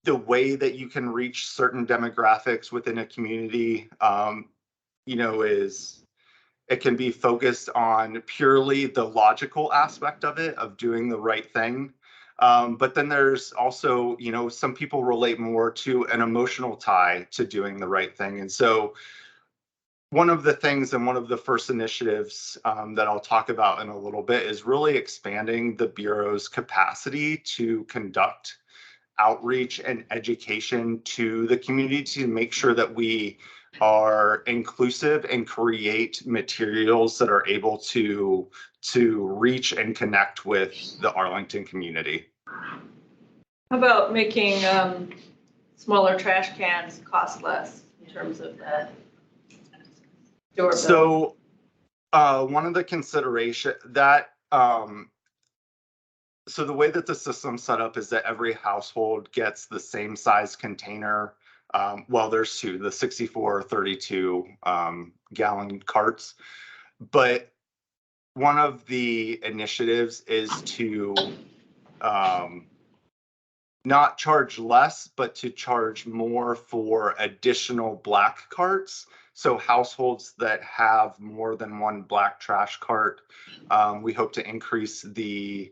G: The way that you can reach certain demographics within a community, is it can be focused on purely the logical aspect of it, of doing the right thing. But then there's also, some people relate more to an emotional tie to doing the right thing. And so one of the things, and one of the first initiatives that I'll talk about in a little bit, is really expanding the Bureau's capacity to conduct outreach and education to the community, to make sure that we are inclusive and create materials that are able to reach and connect with the Arlington community.
D: How about making smaller trash cans cost less in terms of that?
G: So one of the consideration that so the way that the system's set up is that every household gets the same size container. Well, there's two, the 64, 32 gallon carts. But one of the initiatives is to not charge less, but to charge more for additional black carts. So households that have more than one black trash cart, we hope to increase the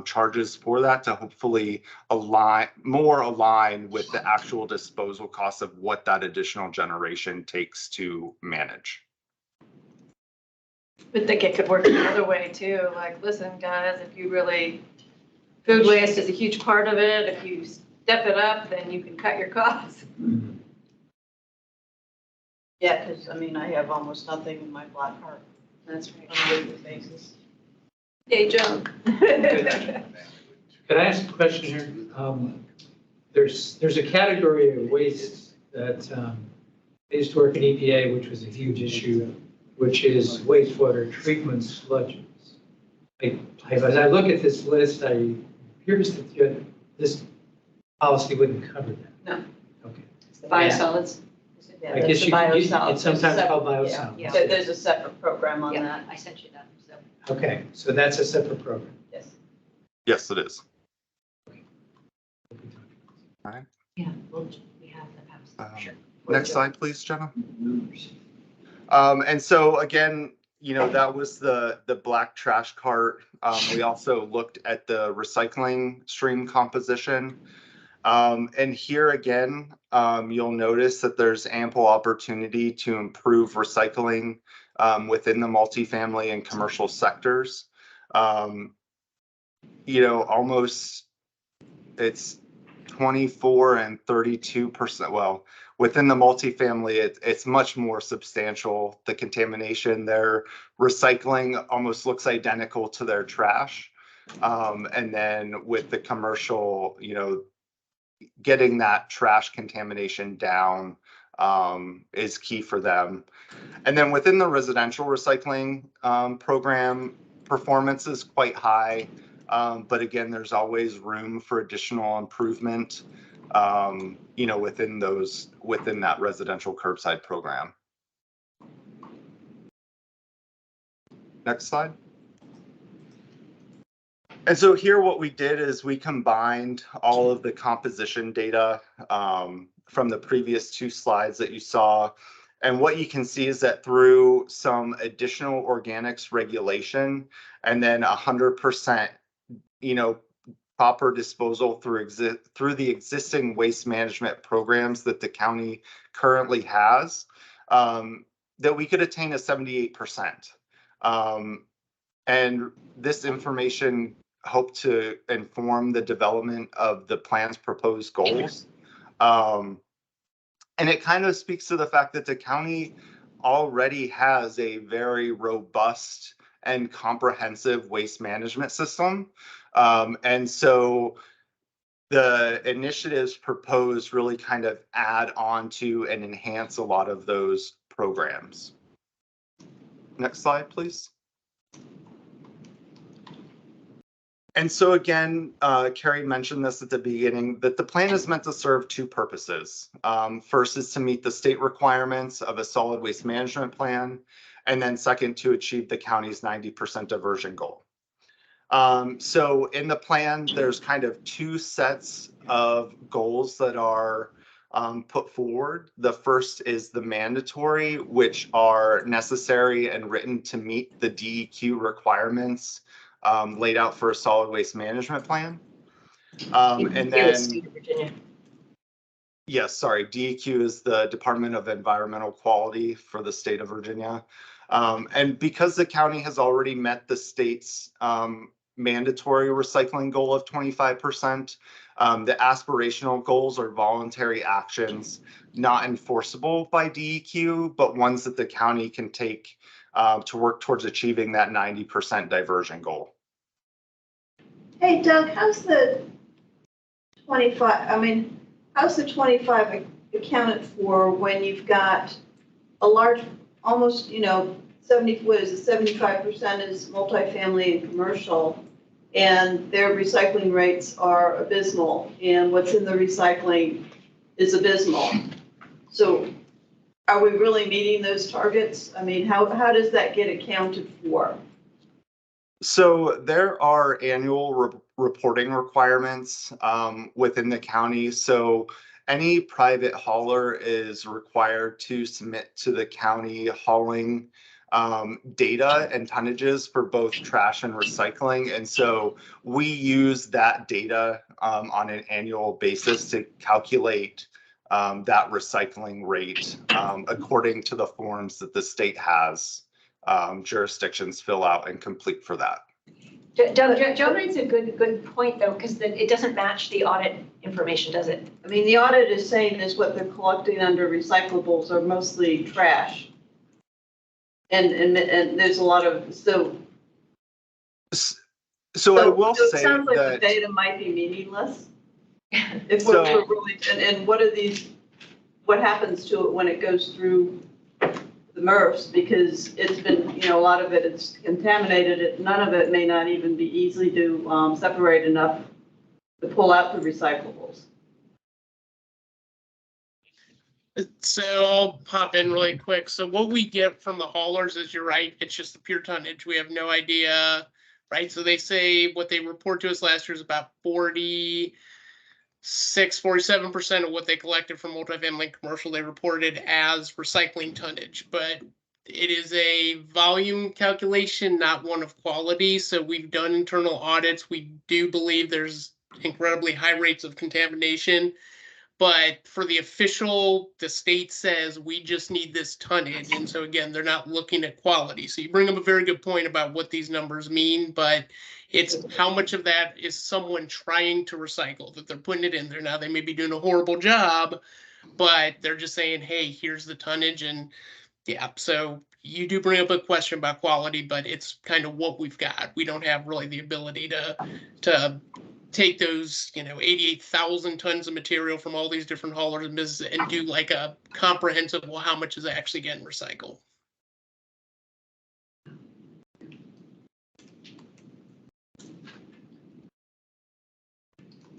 G: charges for that, to hopefully align with the actual disposal costs of what that additional generation takes to manage.
D: I think it could work the other way too. Like, listen, guys, if you really, food waste is a huge part of it. If you
F: step it up, then you can cut your costs.
A: Yeah, because, I mean, I have almost nothing in my black cart
F: That's right.
A: on a daily basis.
F: Day junk.
C: Could I ask a question here? There's a category of waste that I used to work in EPA, which was a huge issue, which is wastewater treatment sludges. As I look at this list, it appears that this policy wouldn't cover that.
F: No.
C: Okay.
F: It's the biosolids.
C: I guess it's sometimes called biosolids.
F: Yeah.
A: There's a separate program on
F: Yeah,
A: that,
F: I sent you that, so.
C: Okay, so that's a separate program.
A: yes.
G: Yes, it is.
F: Yeah, we have the house, sure.
G: Next slide, please, Jenna. And so again, that was the black trash cart. We also looked at the recycling stream composition. And here again, you'll notice that there's ample opportunity to improve recycling within the multifamily and commercial sectors. Almost it's 24 and 32%. Well, within the multifamily, it's much more substantial. The contamination, their recycling almost looks identical to their trash. And then with the commercial, getting that trash contamination down is key for them. And then within the residential recycling program, performance is quite high. But again, there's always room for additional improvement, within that residential curbside program. Next slide. And so here what we did is we combined all of the composition data from the previous two slides that you saw. And what you can see is that through some additional organics regulation and then 100%, proper disposal through the existing waste management programs that the county currently has, that we could attain a 78%. And this information helped to inform the development of the plan's proposed goals. And it kind of speaks to the fact that the county already has a very robust and comprehensive waste management system. And so the initiatives proposed really kind of add on to and enhance a lot of those programs. Next slide, please. And so again, Carrie mentioned this at the beginning, that the plan is meant to serve two purposes. First is to meet the state requirements of a solid waste management plan, and then second, to achieve the county's 90% diversion goal. So in the plan, there's kind of two sets of goals that are put forward. The first is the mandatory, which are necessary and written to meet the DEQ requirements laid out for a solid waste management plan. And then,
F: State of Virginia.
G: yes, sorry, DEQ is the Department of Environmental Quality for the state of Virginia. And because the county has already met the state's mandatory recycling goal of 25%, the aspirational goals are voluntary actions not enforceable by DEQ, but ones that the county can take to work towards achieving that 90% diversion goal.
A: Hey, Doug, how's the 25 accounted for when you've got a large, almost, 75% is multifamily and commercial, and their recycling rates are abysmal, and what's in the recycling is abysmal. So are we really meeting those targets? I mean, how does that get accounted for?
G: So there are annual reporting requirements within the county. So any private hauler is required to submit to the county hauling data and tonnages for both trash and recycling. And so we use that data on an annual basis to calculate that recycling rate according to the forms that the state has jurisdictions fill out and complete for that.
F: Joe makes a good point though, because it doesn't match the audit information, does it?
A: I mean, the audit is saying is what they're collecting under recyclables are mostly trash. And there's a lot of,
G: So I will
A: so it
G: say
A: sounds like the
G: that,
A: data might be meaningless. If
G: So-
A: we're really, and what are these, what happens to it when it goes through the MRFs? Because it's been, you know, a lot of it, it's contaminated, none of it may not even be easily to separate enough to pull out the recyclables.
N: So I'll pop in really quick. So what we get from the haulers is, you're right, it's just the pure tonnage. We have no idea, right? So they say what they report to us last year is about 47% of what they collected from multifamily and commercial, they reported as recycling tonnage. But it is a volume calculation, not one of quality. So we've done internal audits. We do believe there's incredibly high rates of contamination. But for the official, the state says we just need this tonnage. And so again, they're not looking at quality. So you bring up a very good point about what these numbers mean, but it's how much of that is someone trying to recycle, that they're putting it in there. Now they may be doing a horrible job, but they're just saying, hey, here's the tonnage. And yeah, so you do bring up a question about quality, but it's kind of what we've got. We don't have really the ability to take those, 88,000 tons of material from all these different haulers and businesses and do like a comprehensive, well, how much is actually getting recycled?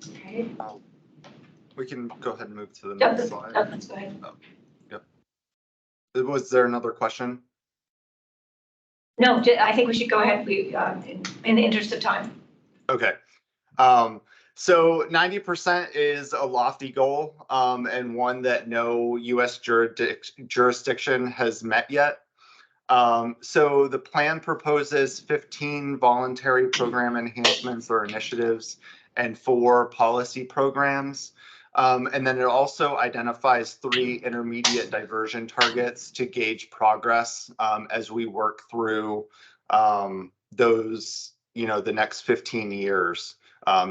F: Okay.
G: we can go ahead and move to the
F: No,
G: next slide.
F: let's go ahead.
G: Was there another question?
F: No, I think we should go ahead, in the interest of time.
G: Okay. So 90% is a lofty goal, and one that no U.S. jurisdiction has met yet. So the plan proposes 15 voluntary program enhancements or initiatives and 4 policy programs. And then it also identifies 3 intermediate diversion targets to gauge progress as we work through those, the next 15 years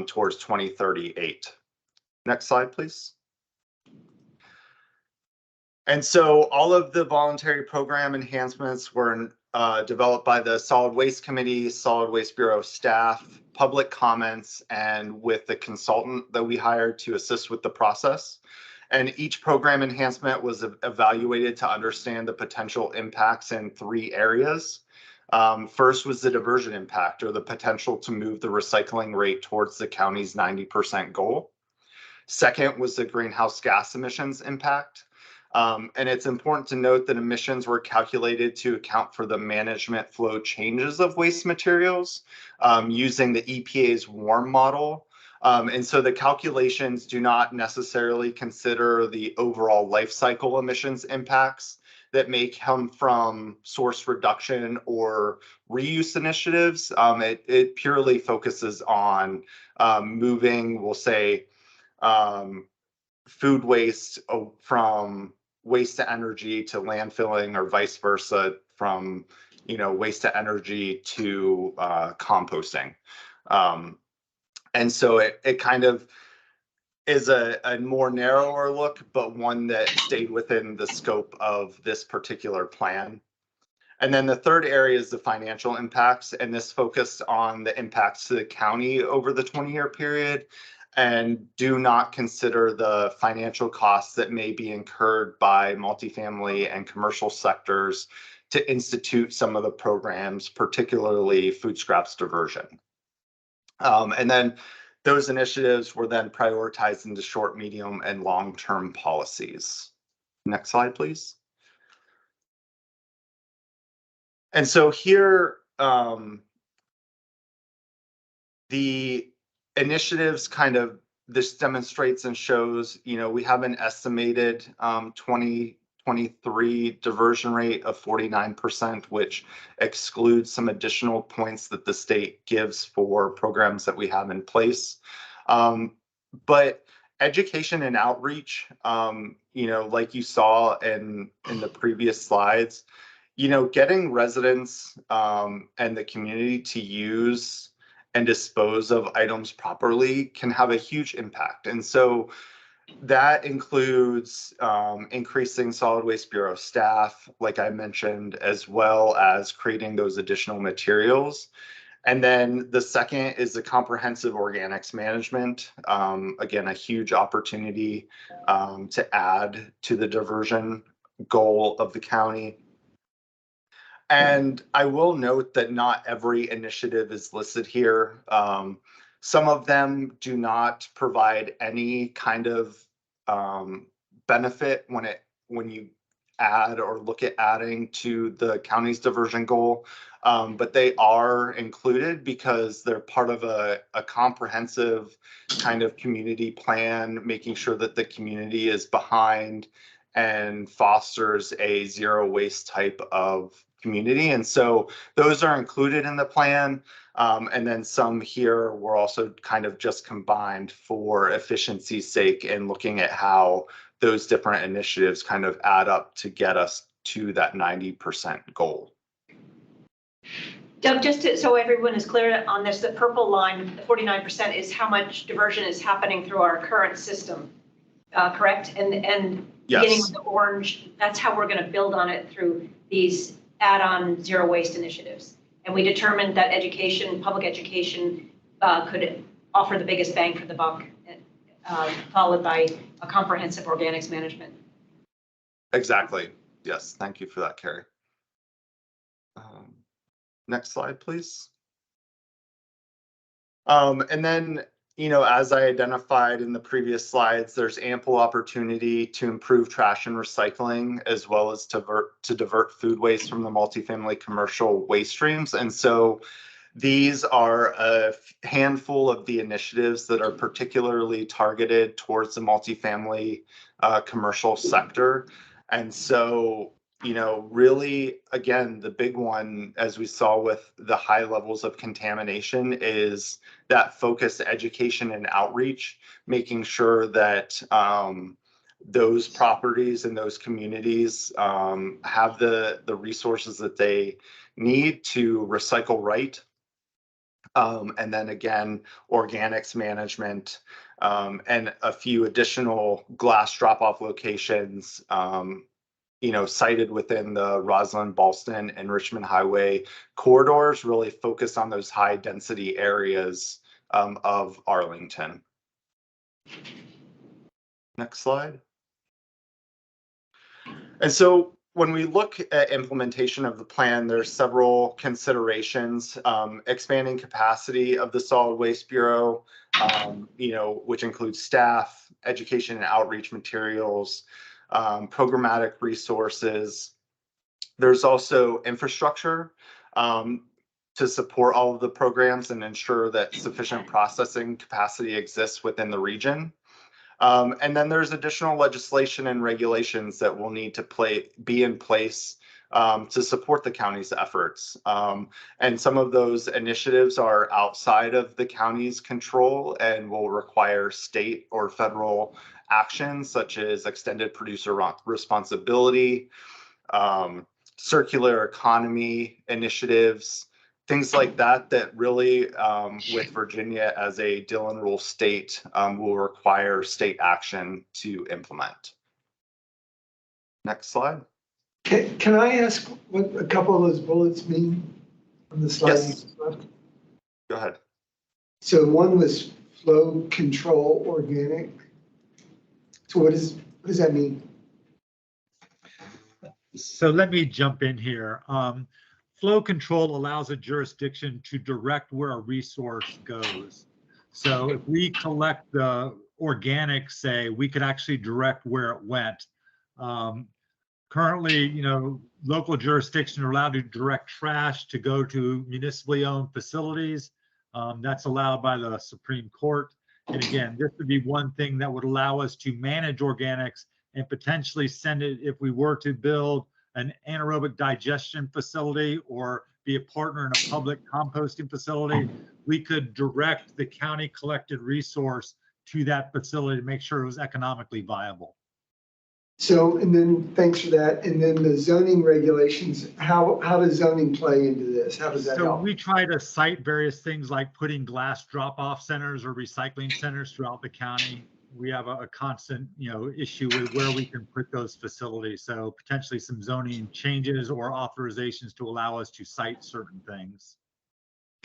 G: towards 2038. Next slide, please. And so all of the voluntary program enhancements were developed by the Solid Waste Committee, Solid Waste Bureau staff, public comments, and with the consultant that we hired to assist with the process. And each program enhancement was evaluated to understand the potential impacts in 3 areas. First was the diversion impact, or the potential to move the recycling rate towards the county's 90% goal. Second was the greenhouse gas emissions impact. And it's important to note that emissions were calculated to account for the management flow changes of waste materials using the EPA's WARM model. And so the calculations do not necessarily consider the overall life cycle emissions impacts that may come from source reduction or reuse initiatives. It purely focuses on moving, we'll say, food waste from waste to energy to landfilling, or vice versa, from waste to energy to composting. And so it kind of is a more narrower look, but one that stayed within the scope of this particular plan. And then the third area is the financial impacts, and this focused on the impacts to the county over the 20-year period, and do not consider the financial costs that may be incurred by multifamily and commercial sectors to institute some of the programs, particularly food scraps diversion. And then those initiatives were then prioritized into short, medium, and long-term policies. Next slide, please. And so here, the initiatives this demonstrates and shows, we have an estimated 2023 diversion rate of 49%, which excludes some additional points that the state gives for programs that we have in place. But education and outreach, like you saw in the previous slides, getting residents and the community to use and dispose of items properly can have a huge impact. And so that includes increasing Solid Waste Bureau staff, like I mentioned, as well as creating those additional materials. And then the second is the comprehensive organics management. Again, a huge opportunity to add to the diversion goal of the county. And I will note that not every initiative is listed here. Some of them do not provide any kind of benefit when you add or look at adding to the county's diversion goal. But they are included because they're part of a comprehensive kind of community plan, making sure that the community is behind and fosters a zero waste type of community. And so those are included in the plan. And then some here were also kind of just combined for efficiency's sake and looking at how those different initiatives kind of add up to get us to that 90% goal.
F: Doug, so everyone is clear on this, the purple line, the 49% is how much diversion is happening through our current system, correct? And
G: Yes.
F: Beginning with the orange, that's how we're going to build on it through these add-on zero waste initiatives. And we determined that education, public education, could offer the biggest bang for the buck, followed by a comprehensive organics management.
G: Exactly. Yes. Thank you for that, Carrie. Next slide, please. And then, as I identified in the previous slides, there's ample opportunity to improve trash and recycling, as well as to divert food waste from the multifamily commercial waste streams. And so these are a handful of the initiatives that are particularly targeted towards the multifamily commercial sector. And so, really, again, the big one, as we saw with the high levels of contamination, is that focused education and outreach, making sure that those properties and those communities have the resources that they need to recycle right. And then again, organics management and a few additional glass drop-off locations cited within the Roslyn, Ballston, and Richmond Highway corridors, really focus on those high density areas of Arlington. Next slide. And so when we look at implementation of the plan, there's several considerations. Expanding capacity of the Solid Waste Bureau, which includes staff, education and outreach materials, programmatic resources. There's also infrastructure to support all of the programs and ensure that sufficient processing capacity exists within the region. And then there's additional legislation and regulations that will need to be in place to support the county's efforts. And some of those initiatives are outside of the county's control and will require state or federal actions, such as extended producer responsibility, circular economy initiatives, things like that, that really, with Virginia as a Dillon Rule state, will require state action to implement. Next slide.
O: Can I ask what a couple of those bullets mean on the slide?
G: Yes.
O: You left?
G: Go ahead.
O: So one was flow control organic. So what does that mean?
M: So let me jump in here. Flow control allows a jurisdiction to direct where a resource goes. So if we collect the organic, say, we could actually direct where it went. Currently, local jurisdictions are allowed to direct trash to go to municipally owned facilities. That's allowed by the Supreme Court. And again, this would be one thing that would allow us to manage organics and potentially send it, if we were to build an anaerobic digestion facility or be a partner in a public composting facility, we could direct the county collected resource to that facility to make sure it was economically viable.
O: So, and then, thanks for that. And then the zoning regulations, how does zoning play into this? How does that
M: So
O: help?
M: we try to cite various things like putting glass drop-off centers or recycling centers throughout the county. We have a constant, issue with where we can put those facilities. So potentially some zoning changes or authorizations to allow us to cite certain things.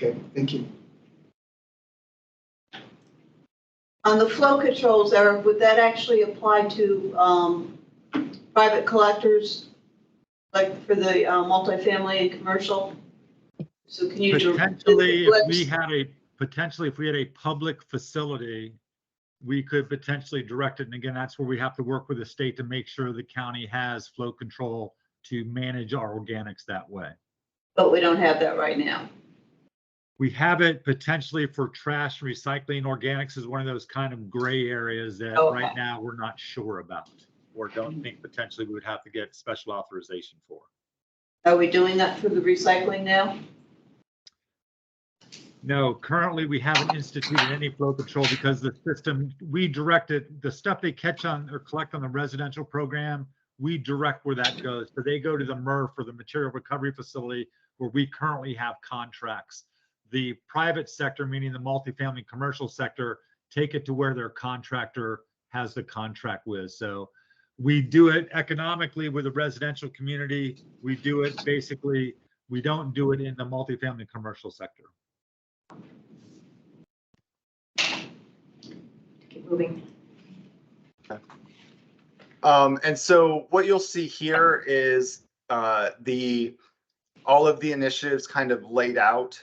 O: Okay, thank you.
A: On the flow controls, Eric, would that actually apply to private collectors, like for the multifamily and commercial? So can you?
M: Potentially, if we had a public facility, we could potentially direct it. And again, that's where we have to work with the state to make sure the county has flow control to manage our organics that way.
A: But we don't have that right now.
M: We have it potentially for trash recycling. Organics is one of those kind of gray areas that right now we're not sure about or don't think potentially we would have to get special authorization for.
A: Are we doing that for the recycling now?
M: No, currently we haven't instituted any flow control because the system, we directed the stuff they catch on or collect on the residential program, we direct where that goes. So they go to the MRF for the material recovery facility where we currently have contracts. The private sector, meaning the multifamily commercial sector, take it to where their contractor has the contract with. So we do it economically with the residential community. We do it basically, we don't do it in the multifamily commercial sector.
F: Keep moving.
G: Okay. And so what you'll see here is all of the initiatives kind of laid out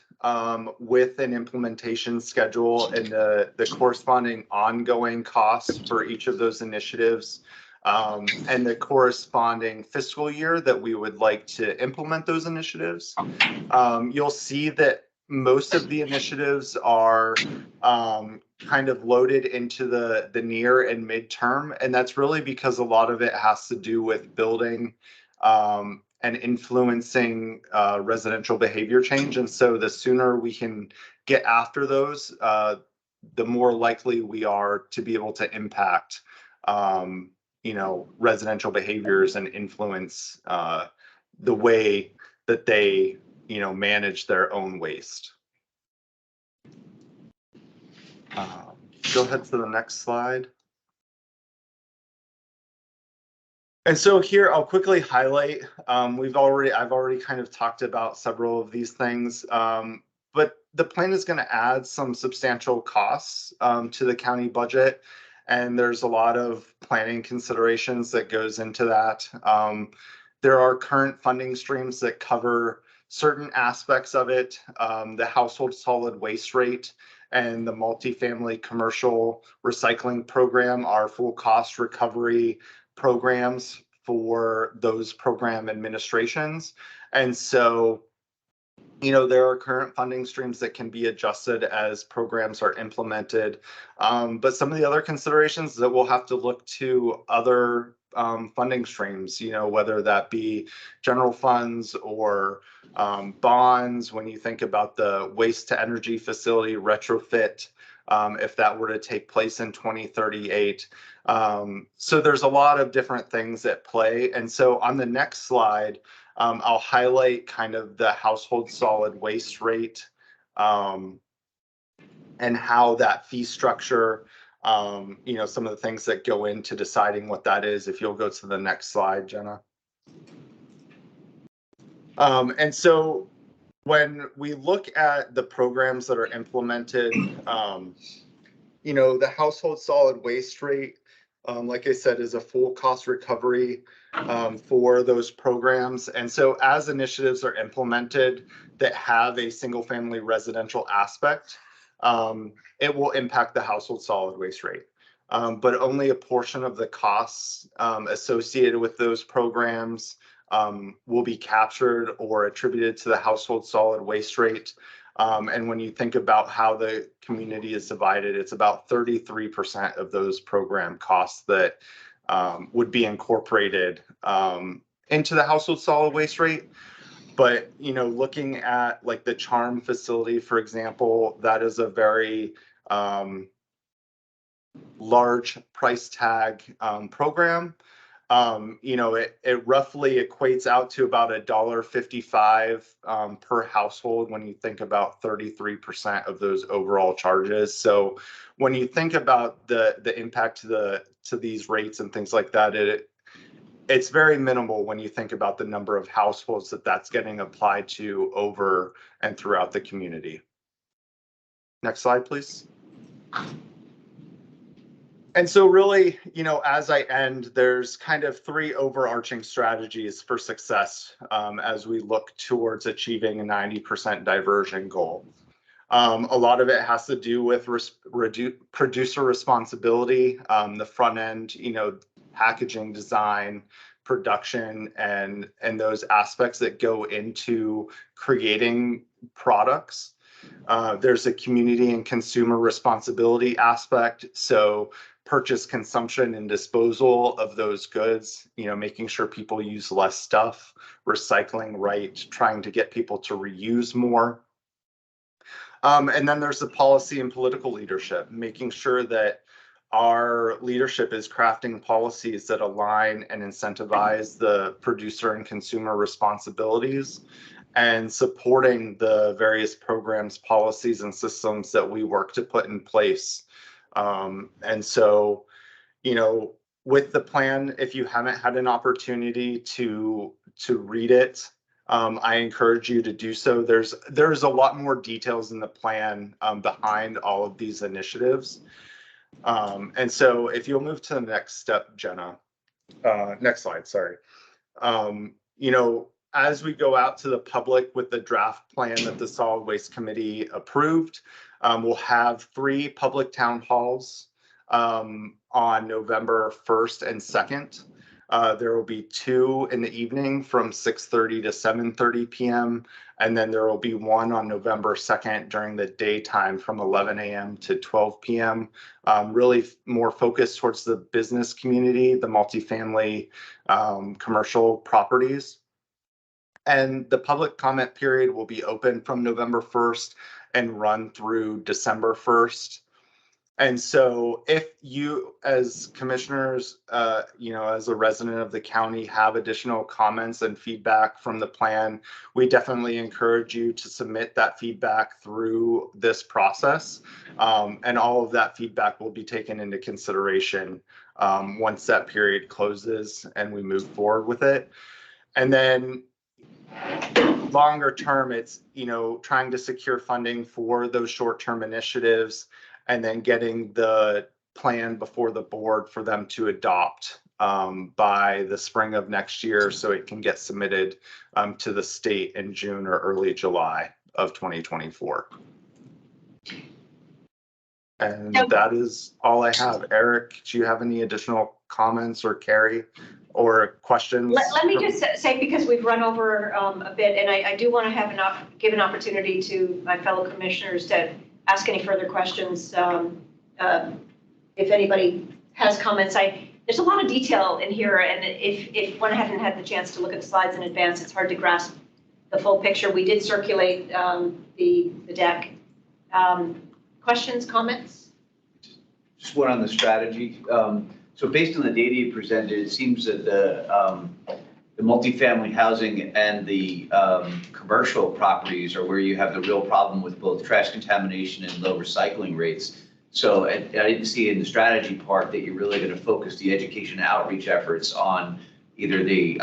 G: with an implementation schedule and the corresponding ongoing costs for each of those initiatives and the corresponding fiscal year that we would like to implement those initiatives. You'll see that most of the initiatives are kind of loaded into the near and midterm, and that's really because a lot of it has to do with building and influencing residential behavior change. And so the sooner we can get after those, the more likely we are to be able to impact, residential behaviors and influence the way that they, manage their own waste. Go ahead to the next slide. And so here I'll quickly highlight, I've already kind of talked about several of these things, but the plan is going to add some substantial costs to the county budget. And there's a lot of planning considerations that goes into that. There are current funding streams that cover certain aspects of it. The household solid waste rate and the multifamily commercial recycling program are full cost recovery programs for those program administrations. And so, there are current funding streams that can be adjusted as programs are implemented. But some of the other considerations that we'll have to look to other funding streams, whether that be general funds or bonds, when you think about the waste to energy facility retrofit, if that were to take place in 2038. So there's a lot of different things at play. And so on the next slide, I'll highlight kind of the household solid waste rate and how that fee structure, some of the things that go into deciding what that is. If you'll go to the next slide, Jenna. And so when we look at the programs that are implemented, the household solid waste rate, like I said, is a full cost recovery for those programs. And so as initiatives are implemented that have a single family residential aspect, it will impact the household solid waste rate. But only a portion of the costs associated with those programs will be captured or attributed to the household solid waste rate. And when you think about how the community is divided, it's about 33% of those program costs that would be incorporated into the household solid waste rate. But, looking at like the Charm facility, for example, that is a very large price tag program. It roughly equates out to about $1.55 per household when you think about 33% of those overall charges. So when you think about the impact to these rates and things like that, it's very minimal when you think about the number of households that's getting applied to over and throughout the community. Next slide, please. And so really, as I end, there's kind of 3 overarching strategies for success as we look towards achieving a 90% diversion goal. A lot of it has to do with producer responsibility, the front end, packaging design, production, and those aspects that go into creating products. There's a community and consumer responsibility aspect. So purchase, consumption, and disposal of those goods, making sure people use less stuff, recycling right, trying to get people to reuse more. And then there's the policy and political leadership, making sure that our leadership is crafting policies that align and incentivize the producer and consumer responsibilities, and supporting the various programs, policies, and systems that we work to put in place. And so, with the plan, if you haven't had an opportunity to read it, I encourage you to do so. There's a lot more details in the plan behind all of these initiatives. And so if you'll move to the next step, Jenna, next slide, sorry. As we go out to the public with the draft plan that the Solid Waste Committee approved, we'll have 3 public town halls on November 1st and 2nd. There will be 2 in the evening from 6:30 to 7:30 p.m. And then there will be 1 on November 2nd during the daytime from 11 a.m. to 12 p.m. Really more focused towards the business community, the multifamily commercial properties. And the public comment period will be open from November 1st and run through December 1st. And so if you, as commissioners, as a resident of the county, have additional comments and feedback from the plan, we definitely encourage you to submit that feedback through this process. And all of that feedback will be taken into consideration once that period closes and we move forward with it. And then longer term, it's, trying to secure funding for those short-term initiatives, and then getting the plan before the board for them to adopt by the spring of next year, so it can get submitted to the state in June or early July of 2024. And that is all I have. Eric, do you have any additional comments, or Carrie, or questions?
F: Let me just say, because we've run over a bit, and I do want to give an opportunity to my fellow commissioners to ask any further questions. If anybody has comments, there's a lot of detail in here, and if one hadn't had the chance to look at the slides in advance, it's hard to grasp the full picture. We did circulate the deck. Questions, comments?
E: Just one on the strategy. So based on the data you presented, it seems that the multifamily housing and the commercial properties are where you have the real problem with both trash contamination and low recycling rates. So I didn't see in the strategy part that you're really going to focus the education and outreach efforts on either the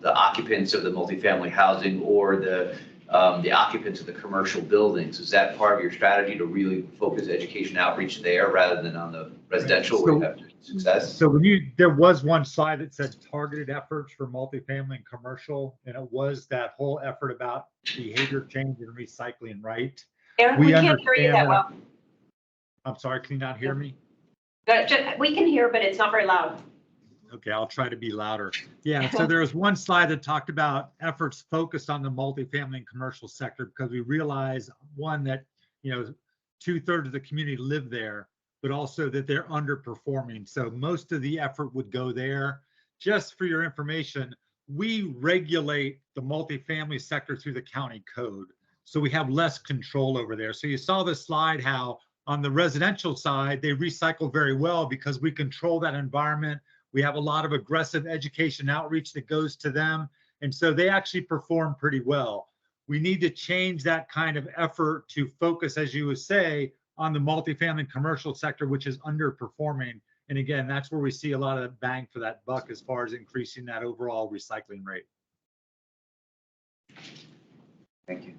E: occupants of the multifamily housing or the occupants of the commercial buildings. Is that part of your strategy, to really focus education outreach there rather than on the residential where you have success?
M: So there was one slide that said targeted efforts for multifamily and commercial, and it was that whole effort about behavior change and recycling, right?
F: Aaron, we can't hear you that well.
M: I'm sorry, can you not hear me?
F: We can hear, but it's not very loud.
M: Okay, I'll try to be louder. Yeah, so there was one slide that talked about efforts focused on the multifamily and commercial sector, because we realize, one, that 2/3 of the community live there, but also that they're underperforming. So most of the effort would go there. Just for your information, we regulate the multifamily sector through the county code, so we have less control over there. So you saw this slide how on the residential side, they recycle very well because we control that environment. We have a lot of aggressive education outreach that goes to them. And so they actually perform pretty well. We need to change that kind of effort to focus, as you would say, on the multifamily and commercial sector, which is underperforming. And again, that's where we see a lot of bang for that buck as far as increasing that overall recycling rate.
E: Thank you.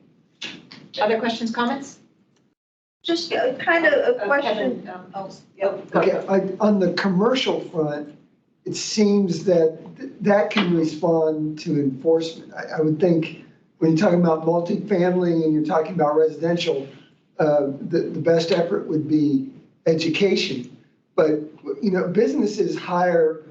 F: Other questions, comments?
A: Just kind of a question.
O: Okay, on the commercial front, it seems that that can respond to enforcement. I would think when you're talking about multifamily and you're talking about residential, the best effort would be education. But, businesses hire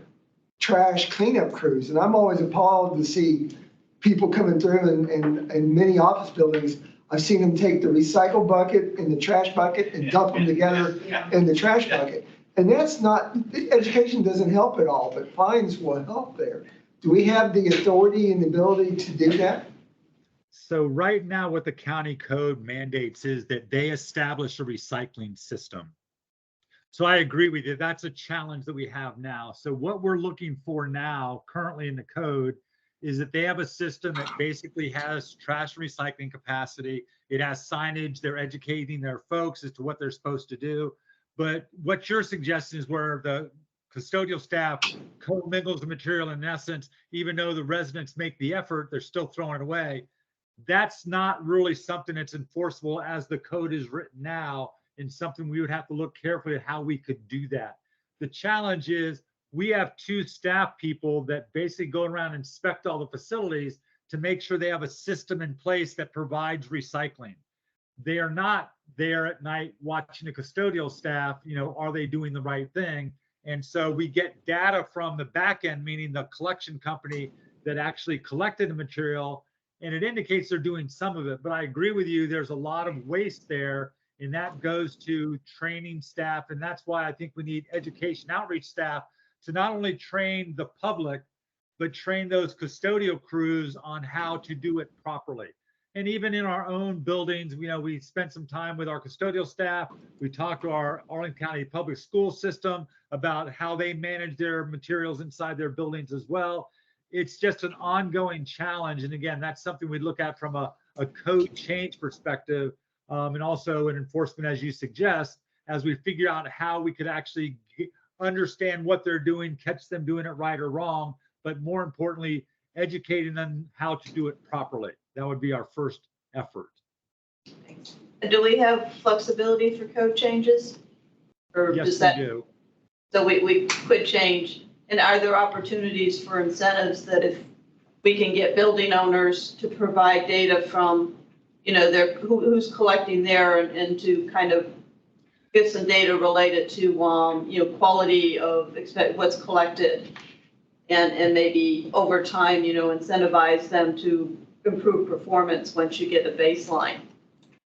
O: trash cleanup crews, and I'm always appalled to see people coming through in many office buildings. I've seen them take the recycle bucket and the trash bucket and dump them together in the trash bucket. And that's not, education doesn't help at all, but fines will help there. Do we have the authority and the ability to do that?
M: So right now what the county code mandates is that they establish a recycling system. So I agree with you. That's a challenge that we have now. So what we're looking for now currently in the code is that they have a system that basically has trash recycling capacity. It has signage. They're educating their folks as to what they're supposed to do. But what you're suggesting is where the custodial staff co-mingles the material. In essence, even though the residents make the effort, they're still throwing it away. That's not really something that's enforceable as the code is written now, and something we would have to look carefully at how we could do that. The challenge is we have 2 staff people that basically go around and inspect all the facilities to make sure they have a system in place that provides recycling. They are not there at night watching the custodial staff, are they doing the right thing? And so we get data from the back end, meaning the collection company that actually collected the material, and it indicates they're doing some of it. But I agree with you, there's a lot of waste there, and that goes to training staff. And that's why I think we need education outreach staff to not only train the public, but train those custodial crews on how to do it properly. And even in our own buildings, we spent some time with our custodial staff. We talked to our Arlington County public school system about how they manage their materials inside their buildings as well. It's just an ongoing challenge. And again, that's something we look at from a code change perspective, and also an enforcement, as you suggest, as we figure out how we could actually understand what they're doing, catch them doing it right or wrong, but more importantly, educating them how to do it properly. That would be our first effort.
A: Do we have flexibility for code changes? Or
M: Yes,
A: does that,
M: we do.
A: So we could change? And are there opportunities for incentives that if we can get building owners to provide data from, who's collecting there and to kind of get some data related to, quality of what's collected, and maybe over time, incentivize them to improve performance once you get a baseline?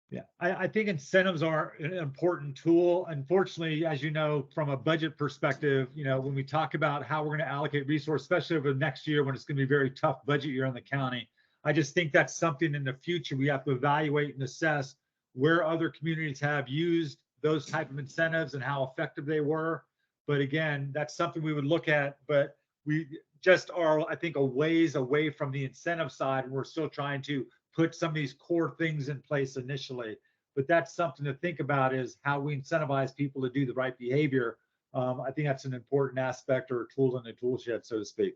M: Yeah, I think incentives are an important tool. Unfortunately, as you know, from a budget perspective, when we talk about how we're going to allocate resources, especially over the next year when it's going to be a very tough budget year in the county, I just think that's something in the future we have to evaluate and assess where other communities have used those type of incentives and how effective they were. But again, that's something we would look at, but we just are, I think, a ways away from the incentive side, and we're still trying to put some of these core things in place initially. But that's something to think about, is how we incentivize people to do the right behavior. I think that's an important aspect or tool in the tool shed, so to speak.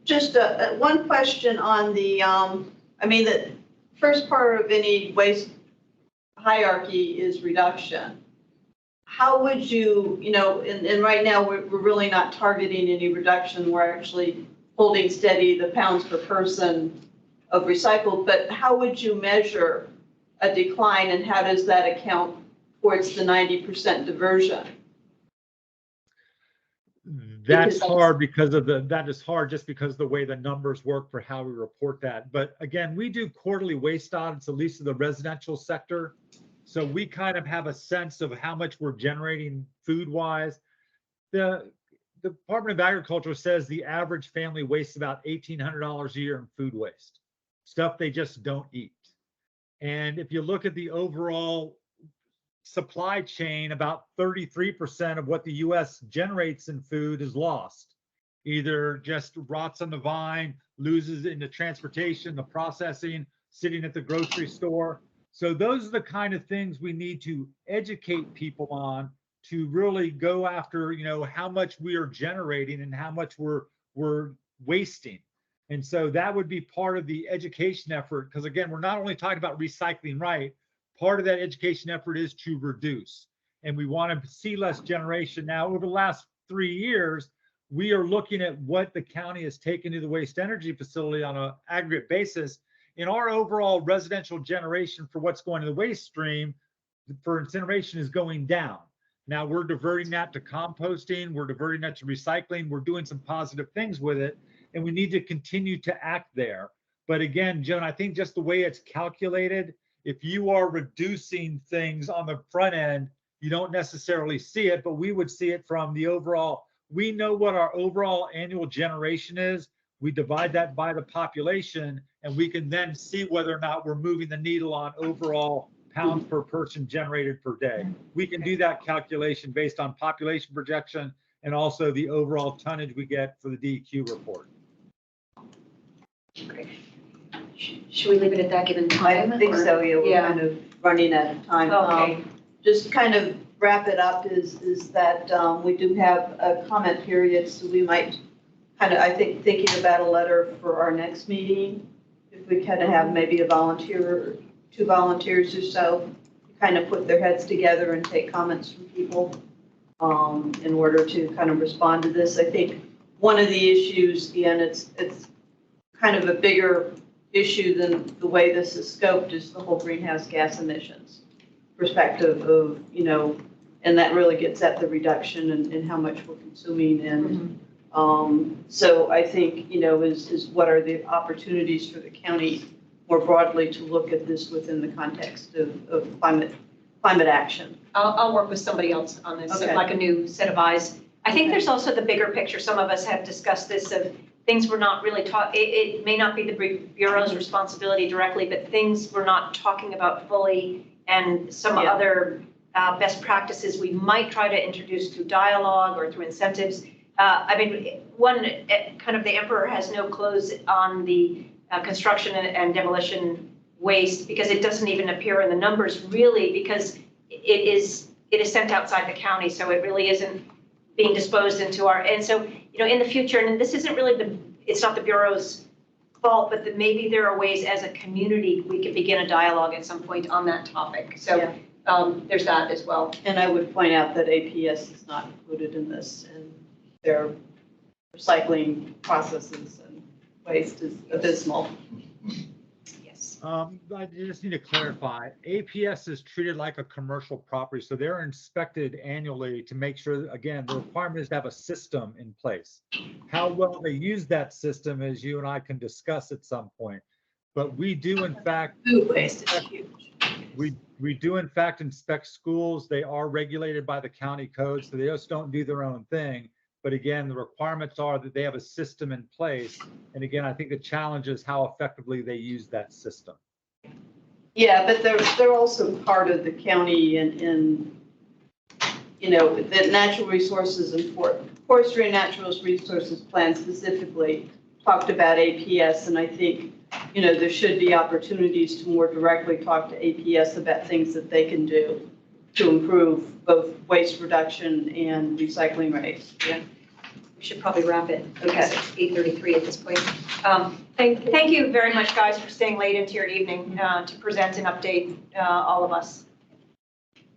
A: Just one question on the, the first part of any waste hierarchy is reduction. How would you, and right now we're really not targeting any reduction. We're actually holding steady the pounds per person of recycled, but how would you measure a decline, and how does that account towards the 90% diversion?
M: That's hard because of that is hard just because of the way the numbers work for how we report that. But again, we do quarterly waste audits, at least in the residential sector. So we kind of have a sense of how much we're generating food wise. The Department of Agriculture says the average family wastes about $1,800 a year in food waste, stuff they just don't eat. And if you look at the overall supply chain, about 33% of what the US generates in food is lost. Either just rots on the vine, loses into transportation, the processing, sitting at the grocery store. So those are the kind of things we need to educate people on to really go after, how much we are generating and how much we're wasting. And so that would be part of the education effort, because again, we're not only talking about recycling right, part of that education effort is to reduce. And we want to see less generation. Now, over the last 3 years, we are looking at what the county has taken to the waste energy facility on an aggregate basis. In our overall residential generation for what's going to the waste stream for incineration is going down. Now we're diverting that to composting, we're diverting that to recycling, we're doing some positive things with it, and we need to continue to act there. But again, Joan, I think just the way it's calculated, if you are reducing things on the front end, you don't necessarily see it, but we would see it from the overall. We know what our overall annual generation is. We divide that by the population, and we can then see whether or not we're moving the needle on overall pounds per person generated per day. We can do that calculation based on population projection and also the overall tonnage we get for the DEQ report.
F: Great. Should we leave it at that given time?
A: I think so, yeah, we're kind of running out of time.
F: Okay.
A: Just kind of wrap it up is that we do have a comment period, so we might kind of, I think, thinking about a letter for our next meeting. If we kind of have maybe a volunteer, 2 volunteers or so, kind of put their heads together and take comments from people in order to kind of respond to this. I think one of the issues, and it's kind of a bigger issue than the way this is scoped, is the whole greenhouse gas emissions perspective of, and that really gets at the reduction in how much we're consuming. And so I think, is what are the opportunities for the county more broadly to look at this within the context of climate action.
F: I'll work with somebody else on this,
A: Okay.
F: like a new set of eyes. I think there's also the bigger picture. Some of us have discussed this of things we're not really it may not be the Bureau's responsibility directly, but things we're not talking about fully, and some other best practices we might try to introduce through dialogue or through incentives. One, kind of the emperor has no clothes on the construction and demolition waste, because it doesn't even appear in the numbers really, because it is sent outside the county, so it really isn't being disposed into our, and so, in the future, and this isn't really it's not the Bureau's fault, but that maybe there are ways as a community we could begin a dialogue at some point on that topic. So there's that as well.
A: And I would point out that APS is not included in this, and their recycling processes and waste is abysmal.
F: Yes.
M: I just need to clarify, APS is treated like a commercial property, so they're inspected annually to make sure, again, the requirement is to have a system in place. How well they use that system, as you and I can discuss at some point. But we do, in fact,
A: food waste is huge.
M: We do, in fact, inspect schools. They are regulated by the county code, so they just don't do their own thing. But again, the requirements are that they have a system in place. And again, I think the challenge is how effectively they use that system.
A: Yeah, but they're also part of the county in the natural resources and forestry and natural resources plan specifically talked about APS. And I think, there should be opportunities to more directly talk to APS about things that they can do to improve both waste reduction and recycling rates.
F: Yeah. We should probably wrap it.
A: Okay.
F: It's 8:33 at this point. Thank you very much, guys, for staying late into your evening to present and update all of us.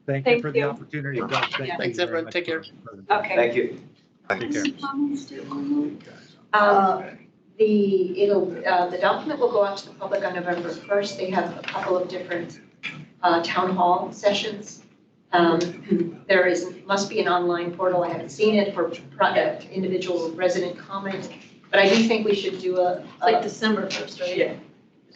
M: Thank you for the opportunity. Doug.
N: Thanks, everyone. Take care.
F: Okay.
E: Thank you.
M: Take care.
F: The document will go out to the public on November 1st. They have a couple of different town hall sessions. There must be an online portal. I haven't seen it for individual resident comment, but I do think we should do
L: It's like December 1st, right?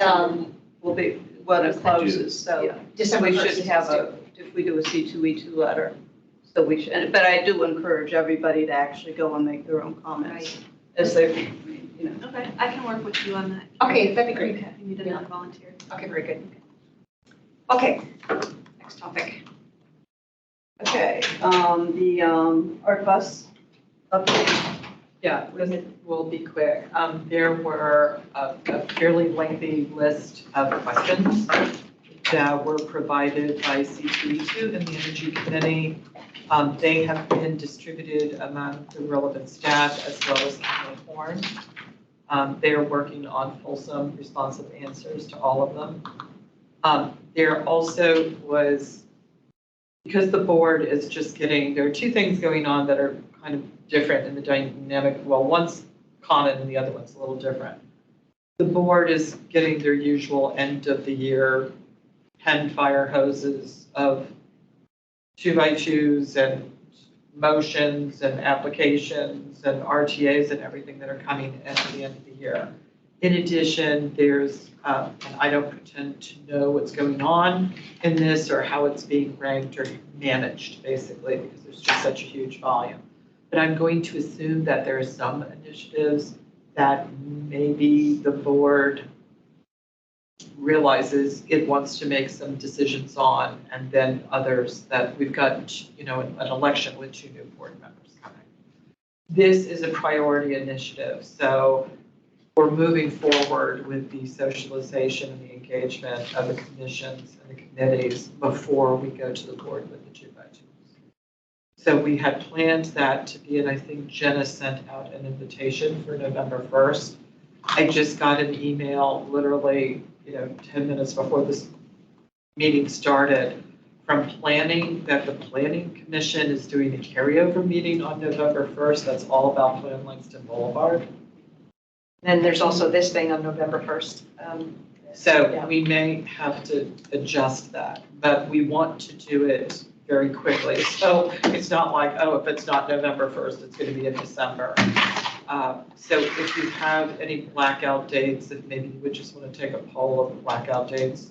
A: Yeah. Will be when it closes, so
F: December
A: we
F: 1st.
A: should have if we do a C2E2 letter. So we should, but I do encourage everybody to actually go and make their own comments as they,
L: Okay, I can work with you on that.
F: Okay, that'd be great.
L: Okay, you need another volunteer.
F: Okay, very good. Okay, next topic.
A: Okay, the art bus update.
D: Yeah, this will be quick. There were a fairly lengthy list of questions that were provided by C2E2 and the Energy Committee. They have been distributed among the relevant staff as well as the horn. They are working on fulsome, responsive answers to all of them. There also was, because the board is just getting, there are two things going on that are kind of different in the dynamic. Well, one's common and the other one's a little different. The board is getting their usual end of the year 10 fire hoses of 2x2s and motions and applications and RTAs and everything that are coming at the end of the year. In addition, there's, and I don't pretend to know what's going on in this or how it's being ranked or managed, basically, because there's just such a huge volume. But I'm going to assume that there are some initiatives that maybe the board realizes it wants to make some decisions on, and then others that we've got, you know, an election with 2 new board members coming. This is a priority initiative, so we're moving forward with the socialization and the engagement of the commissions and the committees before we go to the board with the 2x2s. So we had planned that to be, and I think Jenna sent out an invitation for November 1st. I just got an email literally, 10 minutes before this meeting started from planning, that the planning commission is doing a carryover meeting on November 1st. That's all about Plan Langston Boulevard.
F: And there's also this thing on November 1st.
D: So we may have to adjust that, but we want to do it very quickly. So it's not like, oh, if it's not November 1st, it's going to be in December. So if you have any blackout dates, if maybe you would just want to take a poll of the blackout dates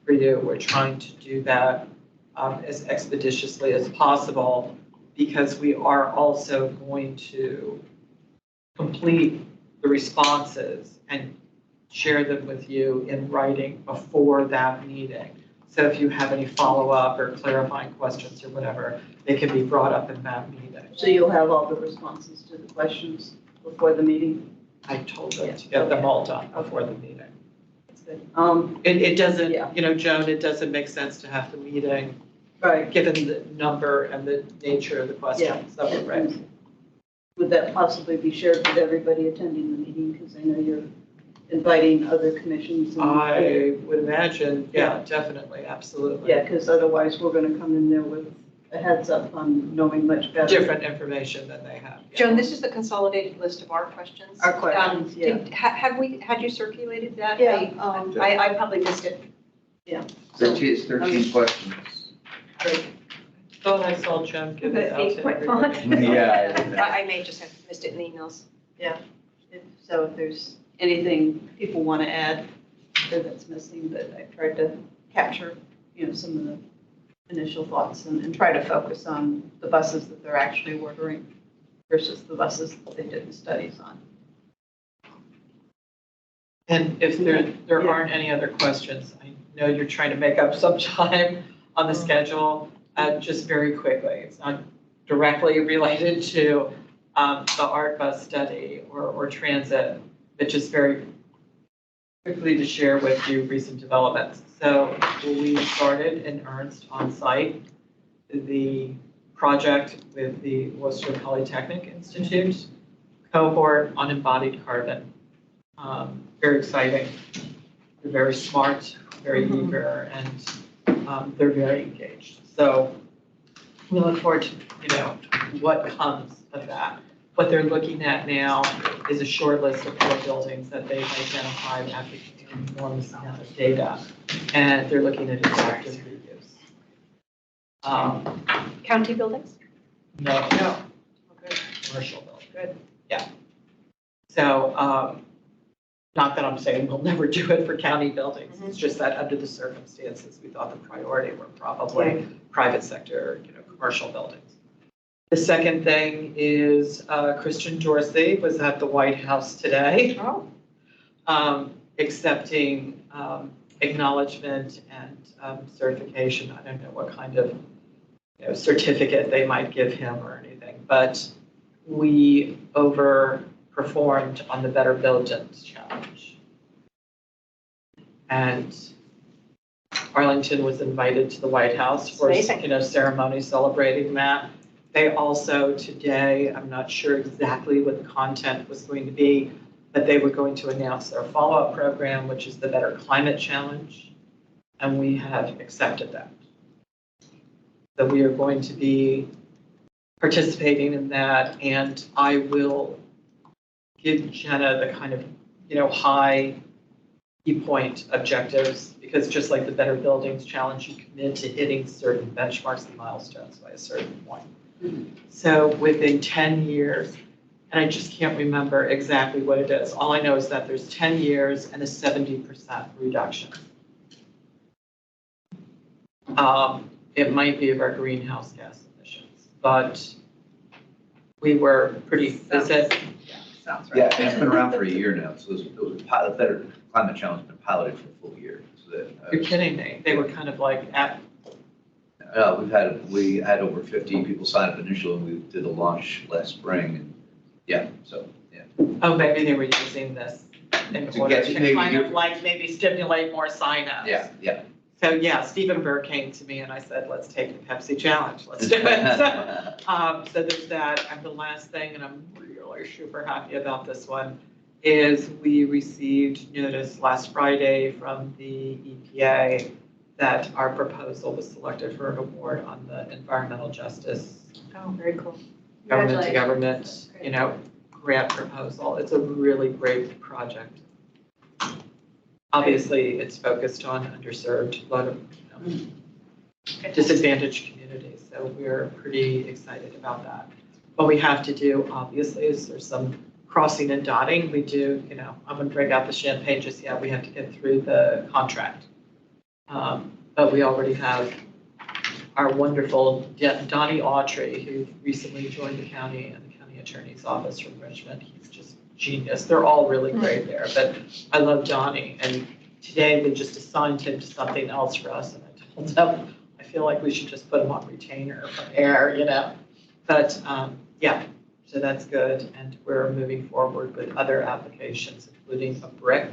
D: for you, we're trying to do that as expeditiously as possible, because we are also going to complete the responses and share them with you in writing before that meeting. So if you have any follow-up or clarifying questions or whatever, they can be brought up in that meeting.
A: So you'll have all the responses to the questions before the meeting?
D: I told them to get them all done before the meeting.
A: That's good.
D: It doesn't, Joan, it doesn't make sense to have the meeting,
A: Right.
D: given the number and the nature of the questions that were raised.
A: Would that possibly be shared with everybody attending the meeting? Because I know you're inviting other commissions.
D: I would imagine, yeah, definitely, absolutely.
A: Yeah, because otherwise we're going to come in there with a heads up on knowing much better.
D: Different information than they have. Yeah.
F: Joan, this is the consolidated list of our questions.
A: Our questions,
F: Had you circulated that?
A: Yeah.
F: I probably missed it.
A: Yeah.
E: 13 questions.
A: Great.
D: Thought I saw Joan give it out to
F: 8-point font.
D: everybody.
E: Yeah.
F: I may just have missed it in the emails.
A: So if there's anything people want to add that's missing, but I tried to capture, some of the initial thoughts and try to focus on the buses that they're actually ordering versus the buses that they did the studies on.
D: And if there aren't any other questions, I know you're trying to make up some time on the schedule, just very quickly. It's not directly related to the art bus study or transit, but just very quickly to share with you recent developments. So we started in earnest on site the project with the Worcester Polytechnic Institute cohort on embodied carbon. Very exciting. They're very smart, very eager, and they're very engaged. So we look forward to, what comes of that. What they're looking at now is a short list of 4 buildings that they've identified after an enormous amount of data, and they're looking at adaptive reuse.
F: County buildings?
D: No,
F: Okay.
D: commercial buildings.
F: Good.
D: Yeah. So, not that I'm saying we'll never do it for county buildings. It's just that under the circumstances, we thought the priority were probably private sector, commercial buildings. The second thing is Christian Dorsey was at the White House today. Accepting acknowledgement and certification. I don't know what kind of certificate they might give him or anything, but we overperformed on the Better Buildings Challenge. And Arlington was invited to the White House for,
F: Amazing.
D: ceremony celebrating that. They also today, I'm not sure exactly what the content was going to be, but they were going to announce their follow-up program, which is the Better Climate Challenge, and we have accepted that. So we are going to be participating in that, and I will give Jenna the kind of, high key point objectives, because just like the Better Buildings Challenge, you commit to hitting certain benchmarks and milestones by a certain point. So within 10 years, and I just can't remember exactly what it is. All I know is that there's 10 years and a 70% reduction. It might be of our greenhouse gas emissions, but we were pretty,
L: Sounds right.
E: Yeah, and it's been around for a year now, so it was a pilot, Better Climate Challenge has been piloted for a full year. So that,
D: You're kidding me. They were kind of like at.
E: We had over 50 people sign up initially, and we did the launch last spring, and yeah, so, yeah.
D: Oh, maybe they were using this in
E: To
D: order
E: get-
D: to
E: maybe
D: kind
E: you-
D: of like maybe stimulate more sign-ups.
E: Yeah.
D: So yeah, Stephen Burr came to me and I said, let's take the Pepsi challenge, let's do it. So there's that, and the last thing, and I'm really super happy about this one, is we received notice last Friday from the EPA that our proposal was selected for an award on the environmental justice.
F: Oh, very cool.
D: Government to government, grant proposal. It's a really great project. Obviously, it's focused on underserved, a lot of disadvantaged communities, so we're pretty excited about that. What we have to do, obviously, is there's some crossing and dotting. We do, I'm gonna break out the champagne just yet. We have to get through the contract. But we already have our wonderful Donnie Autry, who recently joined the county and the county attorney's office from Richmond. He's just genius. They're all really great there, but I love Donnie. And today they just assigned him to something else for us. And I told them, I feel like we should just put him on retainer for air, But yeah, so that's good. And we're moving forward with other applications, including a brick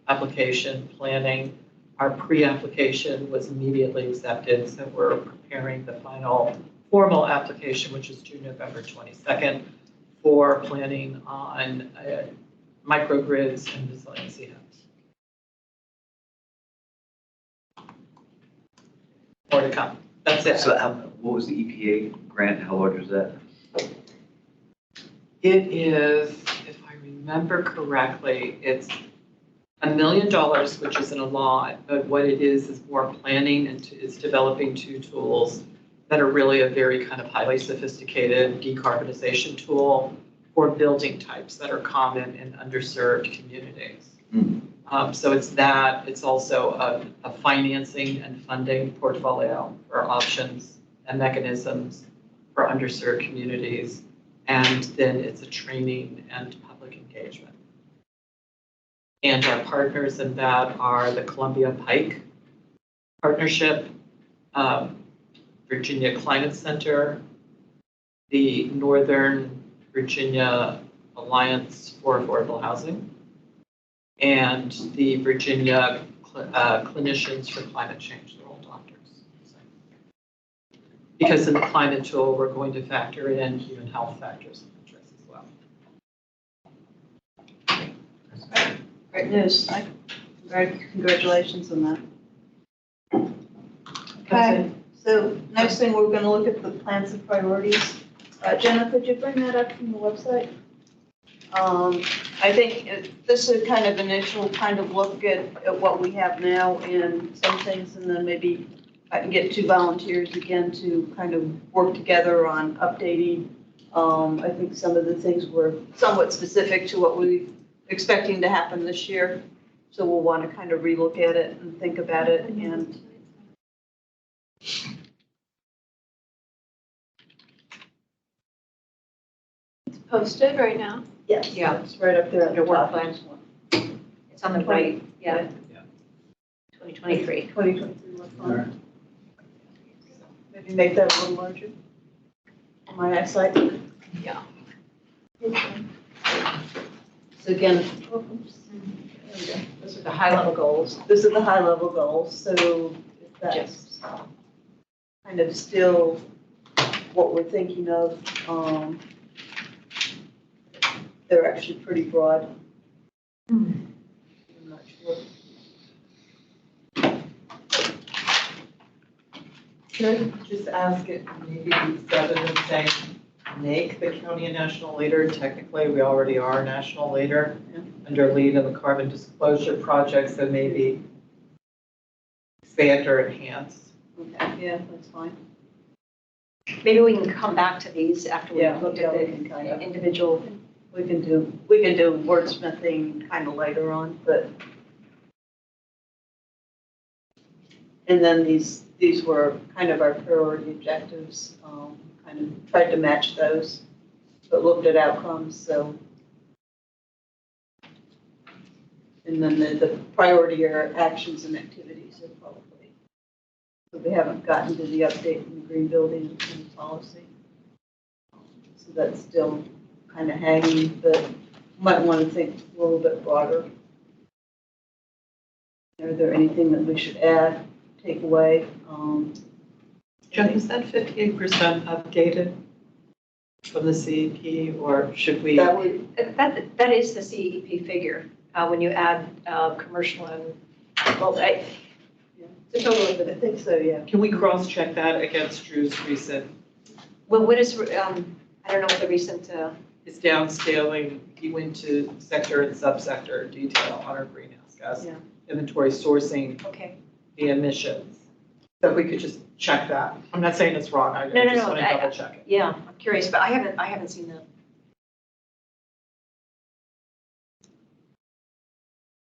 D: application, planning. Our pre-application was immediately accepted, so we're preparing the final formal application, which is due November 22nd, for planning on microgrids and resiliency hubs. More to come. That's it.
E: So what was the EPA grant? How large was that?
D: It is, if I remember correctly, it's $1 million, which isn't a lot, but what it is more planning and it's developing two tools that are really a very kind of highly sophisticated decarbonization tool for building types that are common in underserved communities. So it's that, it's also a financing and funding portfolio for options and mechanisms for underserved communities. And then it's a training and public engagement. And our partners in that are the Columbia Pike Partnership, Virginia Climate Center, the Northern Virginia Alliance for Affordable Housing, and the Virginia Clinicians for Climate Change. They're all doctors. Because in the climate tool, we're going to factor in human health factors of interest as well.
A: Great news. Congratulations on that. Okay, so next thing, we're going to look at the plans and priorities. Jenna, could you bring that up from the website? I think this is kind of initial kind of look at what we have now and some things, and then maybe I can get two volunteers again to kind of work together on updating. I think some of the things were somewhat specific to what we're expecting to happen this year. So we'll want to kind of relook at it and think about it and.
B: It's posted right now.
A: Yes.
F: Yeah.
A: It's right up there at the
F: Your work
A: top.
F: plan. It's on the right, yeah. 2023.
A: 2023 work plan. Maybe you make that a little larger? My eyesight?
B: Yeah.
A: So again, oh, oops. There we go.
F: Those are the high-level goals.
A: Those are the high-level goals, so if that's kind of still what we're thinking of, they're actually pretty broad. I'm not sure.
D: Could I just ask it, maybe rather than saying make the county a national leader, technically, we already are a national leader under lead in the carbon disclosure project, so maybe expand or enhance.
A: Okay, yeah, that's fine.
F: Maybe we can come back to these after we've
A: Yeah,
F: looked
A: yeah,
F: at
A: we
F: the
A: can kind of-
F: individual.
A: We can do wordsmithing kind of later on, but. And then these were kind of our priority objectives, kind of tried to match those, but looked at outcomes, so. And then the priority are actions and activities are probably, so we haven't gotten to the update in the green building and policy. So that's still kind of hanging, but might want to think a little bit broader. Are there anything that we should add, take away?
D: Jen, is that 58% updated from the CEP, or should we?
A: That would,
F: That is the CEP figure, when you add commercial and, well,
A: the total of it, I think so, yeah.
D: Can we cross-check that against Drew's recent,
F: well, what is, I don't know what the recent,
D: his downscaling, he went to sector and subsector detail on our greenhouse gas
A: Yeah.
D: inventory sourcing
F: okay.
D: the emissions. So if we could just check that. I'm not saying it's wrong, I
F: No,
D: just
F: no,
D: want to double check it.
F: Yeah, I'm curious, but I haven't seen that.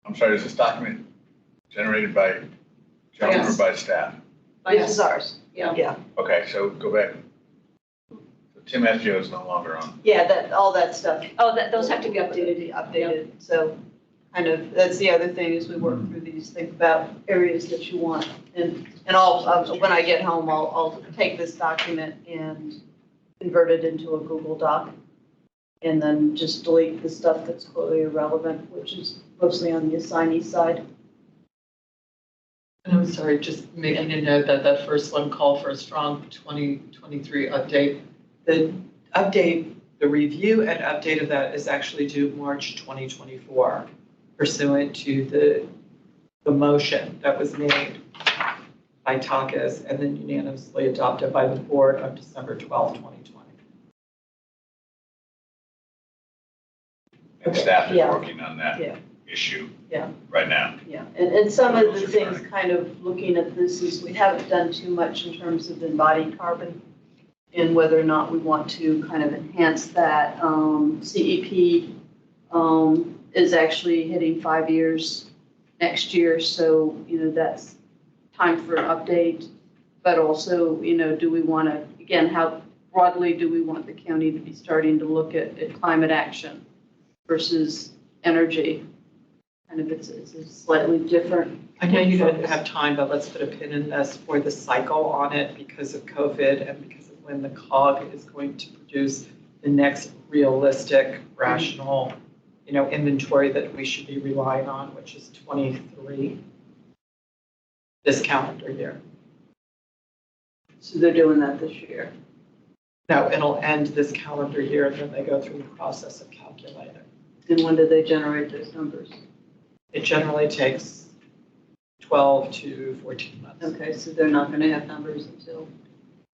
H: I'm sorry, is this document generated by John or
D: Yes.
H: by staff?
A: This is ours.
F: Yeah.
A: Yeah,
H: Okay, so go back. So Tim Esgio is no longer on.
A: yeah, that, all that stuff.
F: Oh, those have to be updated.
A: Updated, so kind of, that's the other thing as we work through these, think about areas that you want. And I'll, when I get home, I'll take this document and convert it into a Google Doc. And then just delete the stuff that's clearly irrelevant, which is mostly on the assignee side.
D: And I'm sorry, just making a note that that first one called for a strong 2023 update. The update, the review and update of that is actually due March 2024, pursuant to the motion that was made by Takis and then unanimously adopted by the board on December 12, 2020.
H: And staff is
A: Yeah.
H: working on that
A: Yeah.
H: issue
A: Yeah.
H: right now.
A: Yeah, and some of the things kind of looking at this is we haven't done too much in terms of embodied carbon and whether or not we want to kind of enhance that. CEP is actually hitting 5 years next year, so, that's time for an update. But also, do we want to, again, how broadly do we want the county to be starting to look at climate action versus energy? Kind of, it's a slightly different.
D: I know you don't have time, but let's put a pin in this for the cycle on it because of COVID and because of when the COG is going to produce the next realistic, rational, inventory that we should be relying on, which is 23, this calendar year.
A: So they're doing that this year.
D: No, it'll end this calendar year, and then they go through the process of calculating.
A: And when do they generate those numbers?
D: It generally takes 12 to 14 months.
A: Okay, so they're not going to have numbers until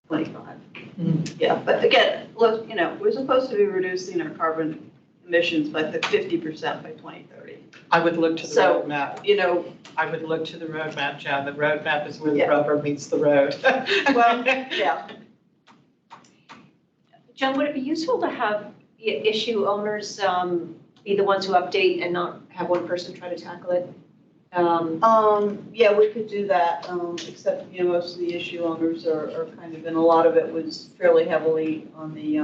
A: 25.
D: Mhm.
A: Yeah, but again, look, we're supposed to be reducing our carbon emissions by 50% by 2030.
D: I would look to the
A: So,
D: roadmap. I would look to the roadmap, Jan. The roadmap is where the
A: Yeah.
D: rubber meets the road.
A: Well, yeah.
F: John, would it be useful to have issue owners be the ones who update and not have one person try to tackle it?
A: Yeah, we could do that, except, most of the issue owners are kind of, and a lot of it was fairly heavily on the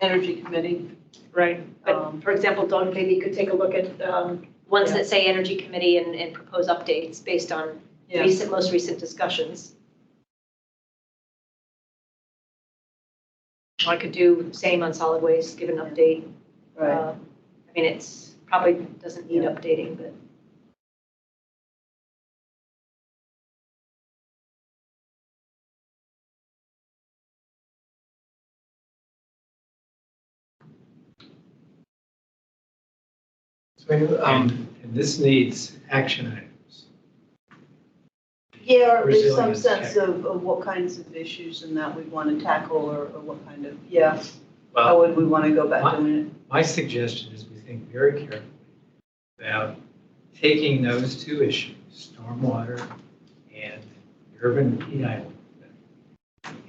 A: Energy Committee.
F: Right. But for example, Dawn maybe could take a look at ones that say Energy Committee and propose updates based on
A: Yeah.
F: most recent discussions. I could do the same on solid waste, give an update.
A: Right.
F: I mean, it's probably doesn't need updating, but.
C: And this needs action items.
A: Yeah, or at least some
C: Resilience
A: sense
C: check.
A: of what kinds of issues and that we want to tackle or what kind of, yeah, how
C: Well,
A: would we want to go about doing it?
C: my suggestion is we think very carefully about taking those two issues, stormwater and urban heat island,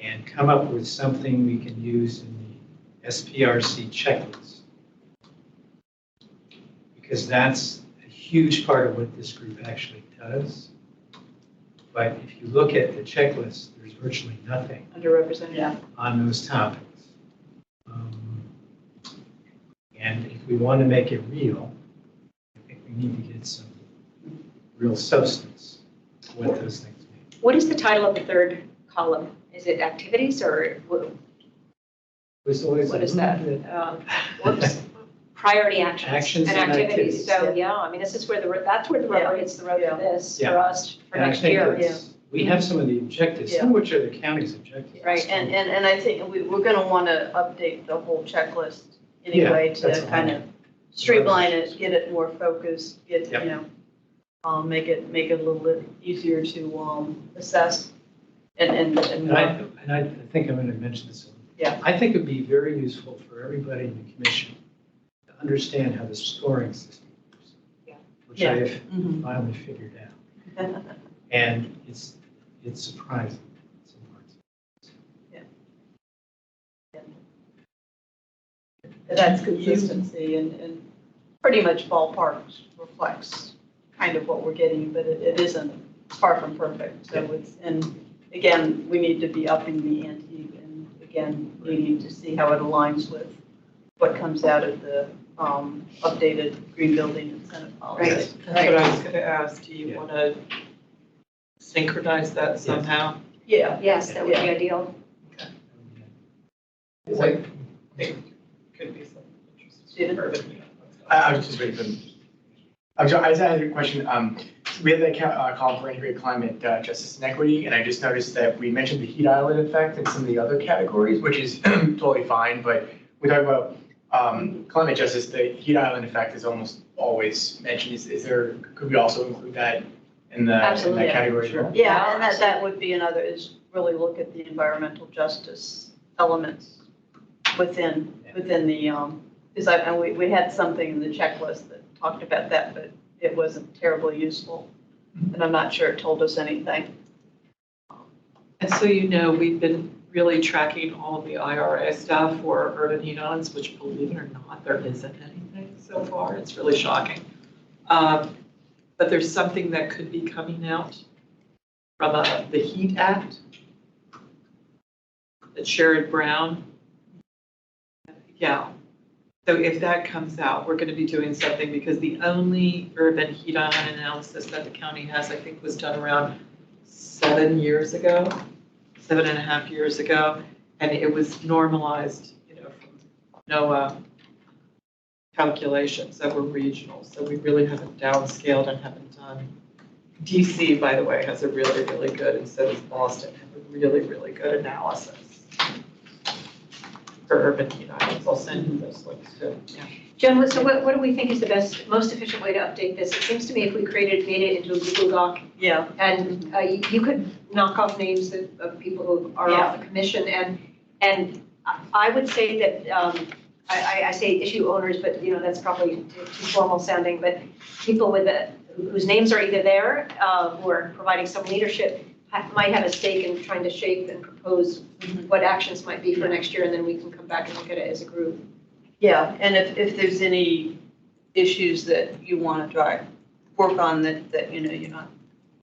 C: and come up with something we can use in the SPRC checklist. Because that's a huge part of what this group actually does. But if you look at the checklist, there's virtually nothing
A: Underrepresented.
C: on those topics. And if we want to make it real, I think we need to get some real substance to what those things mean.
F: What is the title of the third column? Is it activities or what is that? Whoops. Priority actions.
C: Actions
F: and
C: and
F: activities.
C: activities.
F: So, yeah, I mean, this is where that's where the rubber hits the road for this, for us, for
C: And I
F: next
C: think
F: year.
C: it's- we have some of the objectives, some of which are the county's objectives.
A: Right, and I think we're going to want to update the whole checklist anyway
C: Yeah, that's
A: to
C: a
A: kind
C: whole-
A: of streamline it, get it more focused, get,
C: Yep.
A: you know, make it a little bit easier to assess and
C: And I think I'm going to mention this.
A: Yeah.
C: I think it'd be very useful for everybody in the commission to understand how the scoring system works.
F: Yeah.
C: Which I have
A: Mhm.
C: finally figured out. And it's surprising. Some parts.
A: That's consistency and pretty much ballpark reflects kind of what we're getting, but it isn't, it's far from perfect. So it's, and again, we need to be upping the ante and again, needing to see how it aligns with what comes out of the updated green building incentive policy.
D: That's what I was gonna ask, do you wanna synchronize that somehow?
A: Yeah.
F: Yes, that would be ideal.
D: It's like, it could be something interesting.
A: Steven?
I: I was just waiting for them. I just had a question. We had that call for integrated climate justice and equity, and I just noticed that we mentioned the heat island effect and some of the other categories, which is totally fine, but we talk about climate justice, the heat island effect is almost always mentioned. Is there, could we also include that in that category as well?
A: Yeah, and that would be another, is really look at the environmental justice elements within the, because we had something in the checklist that talked about that, but it wasn't terribly useful. And I'm not sure it told us anything.
D: And so, you know, we've been really tracking all of the IRA stuff for urban heat-ons, which, believe it or not, there isn't anything so far. It's really shocking. But there's something that could be coming out from the HEAT Act that Sherrod Brown. Yeah. So if that comes out, we're going to be doing something because the only urban heat-on analysis that the county has, I think, was done around 7 years ago. 7.5 years ago, and it was normalized, you know, from NOAA calculations that were regional. So we really haven't downscaled and haven't done. DC, by the way, has a really, really good, and so does Boston, have a really, really good analysis for urban heat islands. I'll send you those links too. Yeah.
F: Jen, so what do we think is the best, most efficient way to update this? It seems to me if we made it into a Google Doc.
A: Yeah.
F: And you could knock off names of people who are off the commission. And I would say that, I say issue owners, but you know, that's probably too formal sounding, but people with whose names are either there, who are providing some leadership, might have a stake in trying to shape and propose what actions might be for next year, and then we can come back and look at it as a group.
A: Yeah, and if there's any issues that you want to work on that, you know, you're not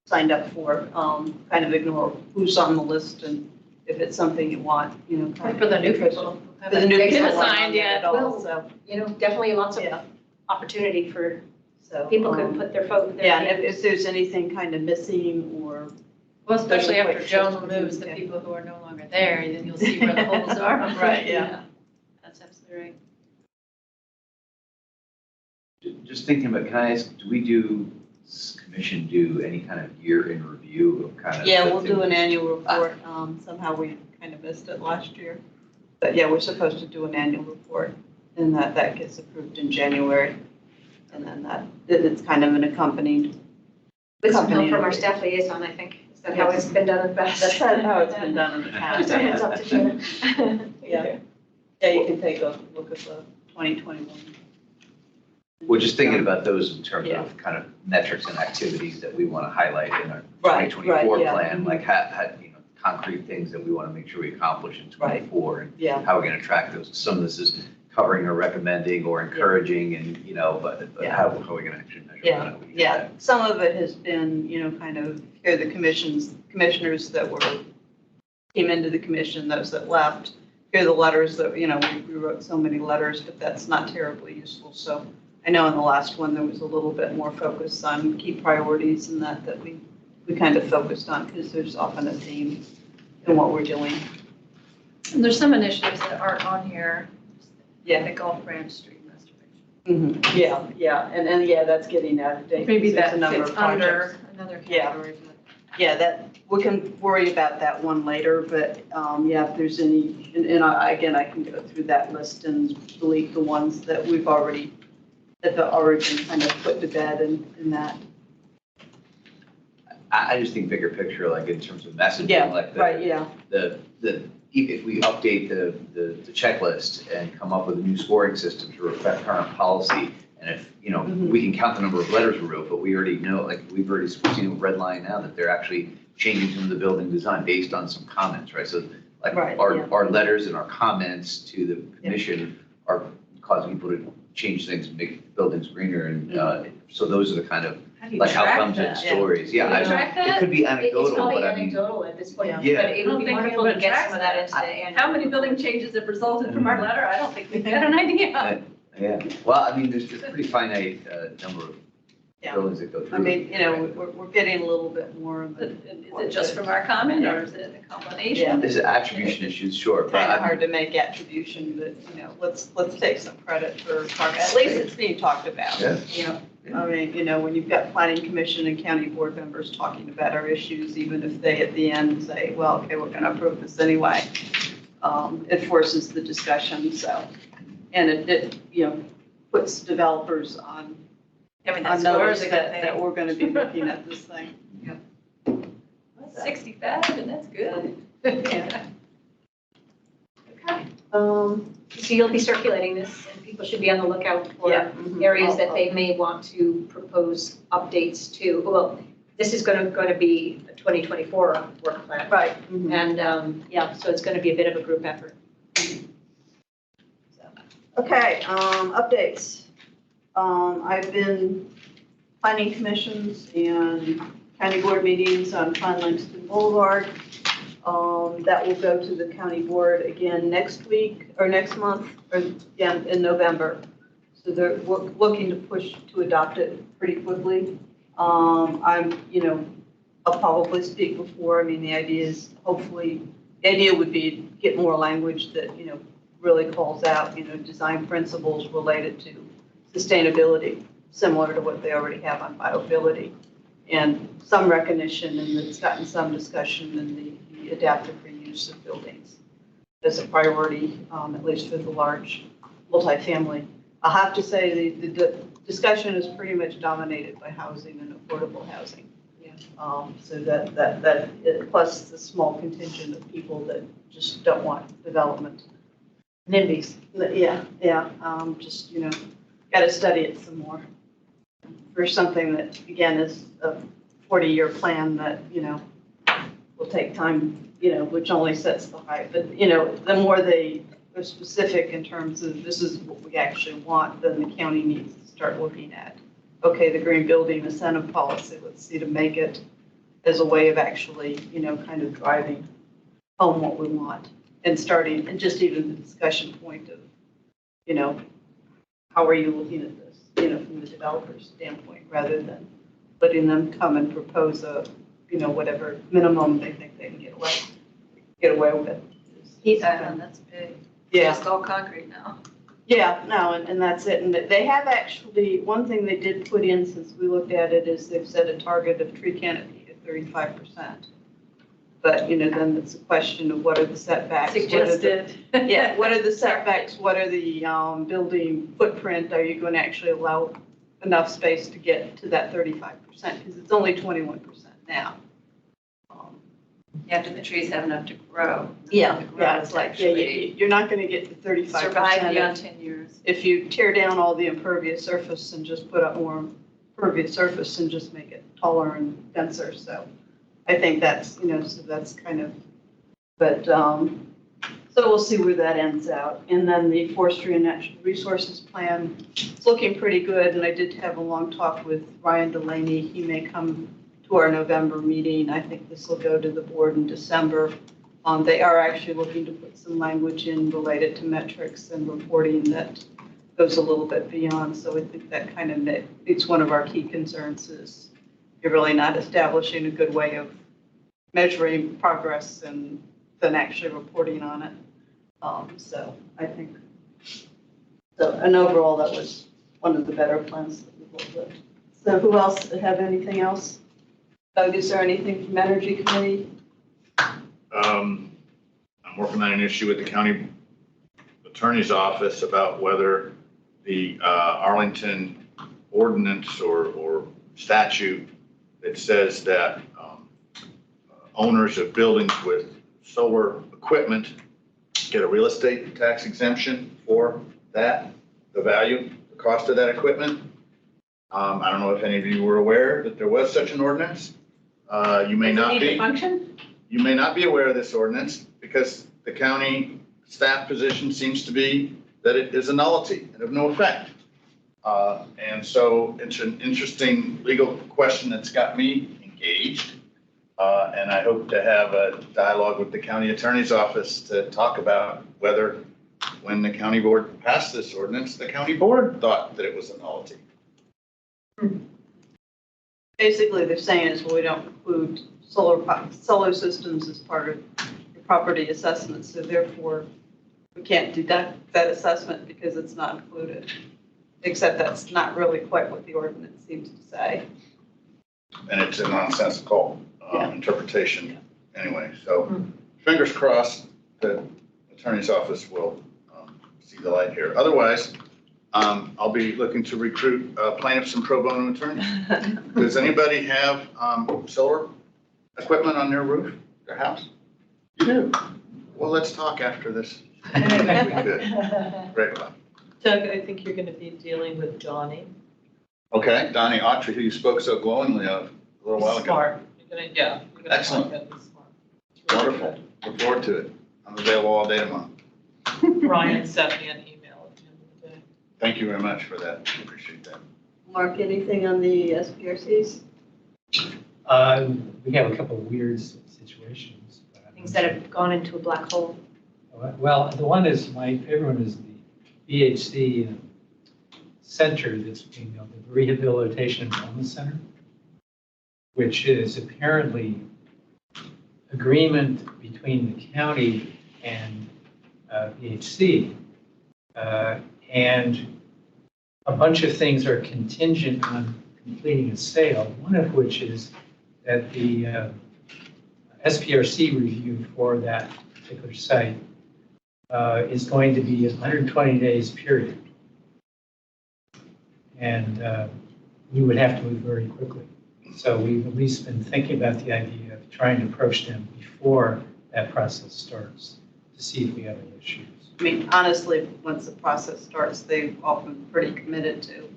A: signed up for, kind of ignore who's on the list and if it's something you want, you know. kind
F: For the
A: of
F: new
A: interest.
F: people.
A: For the new people.
F: Assigned,
A: yeah.
F: Well, you know, definitely lots of opportunity for
A: So.
F: People can put their
A: Yeah, and if there's anything kind of missing or.
L: Well, especially
A: Doesn't
L: after
A: quite
L: Joan
A: fit.
L: removes the
A: Okay.
L: people who are no longer there, then you'll see where the holes are.
A: Right, yeah.
L: That's absolutely right.
E: Just thinking about, can I ask, does commission do any kind of year in review of kind of?
A: Yeah,
E: the
A: we'll do
E: things-
A: an annual report. Somehow we kind of missed it last year. But yeah, we're supposed to do an annual report and that gets approved in January. And then it's kind of an accompanied.
F: With some help
A: accompanied-
F: from our staff liaison, I think. Is that how it's been done in the past?
A: That's how it's been done in the past.
F: Just a heads up to Shannon.
A: Yeah. Yeah, you can take a look at the 2021.
E: We're just thinking about those in terms
A: Yeah.
E: of kind of metrics and activities that we want to highlight in our
A: Right,
E: 2024
A: right, yeah.
E: plan, like concrete things that we want to make sure we accomplish in 24 and
A: Yeah,
E: how we're going to track those. Some of this is covering or recommending or encouraging and, but
A: Yeah.
E: how are we going to actually measure
A: yeah,
E: that?
A: yeah. Some of it has been, kind of, here are the commissioners that came into the commission, those that left. Here are the letters that, we wrote so many letters, but that's not terribly useful. So I know in the last one, there was a little bit more focus on key priorities and that we kind of focused on because there's often a theme in what we're doing.
L: And there's some initiatives that aren't on here.
A: Yeah.
L: The Gulf Branch Street Restoration.
A: Yeah, and yeah, that's getting out of date.
L: Maybe
A: There's
L: that
A: a number
L: fits
A: of projects.
L: under another
A: Yeah.
L: category.
A: Yeah, that, we can worry about that one later, but yeah, if there's any, and again, I can go through that list and delete the ones that have already been kind of put to bed in that.
E: I just think bigger picture, like in terms of messaging,
A: Yeah,
E: like
A: right, yeah.
E: if we update the checklist and come up with a new scoring system to reflect current policy, and if, we can count the number of letters we wrote, but we already know, like, we've already seen a red line now that they're actually changing some of the building design based on some comments, right? So like
A: Right, yeah.
E: our letters and our comments to the commission are causing people to change things, and make buildings greener, and so those are the kind of
L: How do you
E: like
L: track
E: outcomes and
L: that?
E: stories.
L: Can you track
E: It
L: that?
E: could be
F: It's
E: anecdotal,
F: probably
E: but I mean.
F: anecdotal at this point,
A: Yeah.
F: but
E: Yeah.
F: it would be wonderful to get some of that into the annual.
L: How many building changes have resulted from our letter? I don't think we've got an idea.
E: Yeah, well, I mean, there's a pretty finite number of
A: Yeah.
E: buildings that go through.
A: I mean, we're getting a little bit more of
L: Is
A: the.
L: it just from our comment or is it a combination?
E: There's attribution issues, sure, but
A: Kind of
E: I
A: hard to make attribution, but, let's take some credit for progress. At least it's being talked about.
E: Yeah.
A: I mean, when you've got planning commission and county board members talking about our issues, even if they at the end say, well, okay, we're going to approve this anyway, it forces the discussion, so. And it puts developers on
L: That's
A: notice
L: a good
A: that
L: thing.
A: we're going to be looking at this thing.
L: 60,000, that's good.
A: Yeah.
L: Okay.
F: So you'll be circulating this, and people should be on the lookout for
A: Yeah. Mhm.
F: areas that they may want to propose updates to. Well, this is going to be a 2024 work plan.
A: Right. Mhm.
F: And, so it's going to be a bit of a group effort.
A: Okay, updates. I've been planning commissions and county board meetings on Pine Langston Boulevard. That will go to the county board again next week or next month, or in November. So they're looking to push to adopt it pretty quickly. I'll probably speak before. I mean, the idea would be to get more language that, really calls out, design principles related to sustainability, similar to what they already have on viability. And some recognition, and it's gotten some discussion in the adaptive reuse of buildings as a priority, at least for the large multifamily. I'll have to say the discussion is pretty much dominated by housing and affordable housing. So that plus the small contingent of people that just don't want development.
F: NIMBYs.
A: Yeah, just, got to study it some more. For something that, again, is a 40-year plan that, will take time, which only sets the height. But, the more they're specific in terms of this is what we actually want, then the county needs to start looking at, okay, the green building incentive policy, let's see to make it as a way of actually, kind of driving home what we want. And starting, and just even the discussion point of, how are you looking at this? from the developer's standpoint, rather than letting them come and propose a, whatever minimum they think they can get away with.
L: Heat island, that's big.
A: Yeah.
L: Just all concrete now.
A: Yeah, no, and that's it. And they have actually, one thing they did put in since we looked at it is they've set a target of tree canopy at 35%. But, then it's a question of what are the setbacks?
L: Suggested.
A: Yeah, what are the setbacks? What are the building footprint? Are you going to actually allow enough space to get to that 35%? Because it's only 21% now.
L: After the trees have enough to grow.
A: Yeah,
L: The ground
A: it's like,
L: actually
A: you're not going to get to 35%.
L: survive beyond 10 years.
A: If you tear down all the impervious surface and just put up more impervious surface and just make it taller and denser. So I think that's, so that's kind of, but, so we'll see where that ends out. And then the forestry and natural resources plan, it's looking pretty good. And I did have a long talk with Ryan Delaney. He may come to our November meeting. I think this will go to the board in December. They are actually looking to put some language in related to metrics and reporting that goes a little bit beyond. So I think that kind of meets one of our key concerns is you're really not establishing a good way of measuring progress and then actually reporting on it. So I think, and overall, that was one of the better plans that we've looked at. So who else have anything else? Doug, is there anything from Energy Committee?
H: I'm working on an issue with the county attorney's office about whether the Arlington ordinance or statute that says that owners of buildings with solar equipment get a real estate tax exemption for that, the value, the cost of that equipment. I don't know if any of you were aware that there was such an ordinance. You may not be.
F: Function?
H: You may not be aware of this ordinance because the county staff position seems to be that it is a nullity and of no effect. And so it's an interesting legal question that's got me engaged. And I hope to have a dialogue with the county attorney's office to talk about whether when the county board passed this ordinance, the county board thought that it was a nullity.
A: Basically, they're saying is, well, we don't include solar systems as part of the property assessment, so therefore we can't deduct that assessment because it's not included. Except that's not really quite what the ordinance seems to say.
H: And it's a nonsensical interpretation anyway. So fingers crossed the attorney's office will see the light here. Otherwise, I'll be looking to recruit plaintiffs and pro bono attorneys. Does anybody have solar equipment on their roof, their house? You do? Well, let's talk after this. We could. Great.
D: Doug, I think you're going to be dealing with Donnie.
H: Okay, Donnie Autry, who you spoke so glowingly of a little while ago.
D: Smart. You're going to
H: Excellent.
D: talk about he's smart. It's really
H: Wonderful. Look forward to it. I'm available all day tomorrow.
D: good. Ryan sent me an email at the end of the day.
H: Thank you very much for that. Appreciate that.
A: Mark, anything on the SPRCs?
C: We have a couple of weird situations.
F: Things that have gone into a black hole.
C: Well, the one is, my favorite one is the VHC center that's being built, the Rehabilitation and Wellness Center, which is apparently agreement between the county and VHC. And a bunch of things are contingent on completing a sale, one of which is that the SPRC review for that particular site is going to be a 120 days period. And we would have to move very quickly. So we've at least been thinking about the idea of trying to approach them before that process starts to see if we have any issues.
A: I mean, honestly, once the process starts, they've often pretty committed to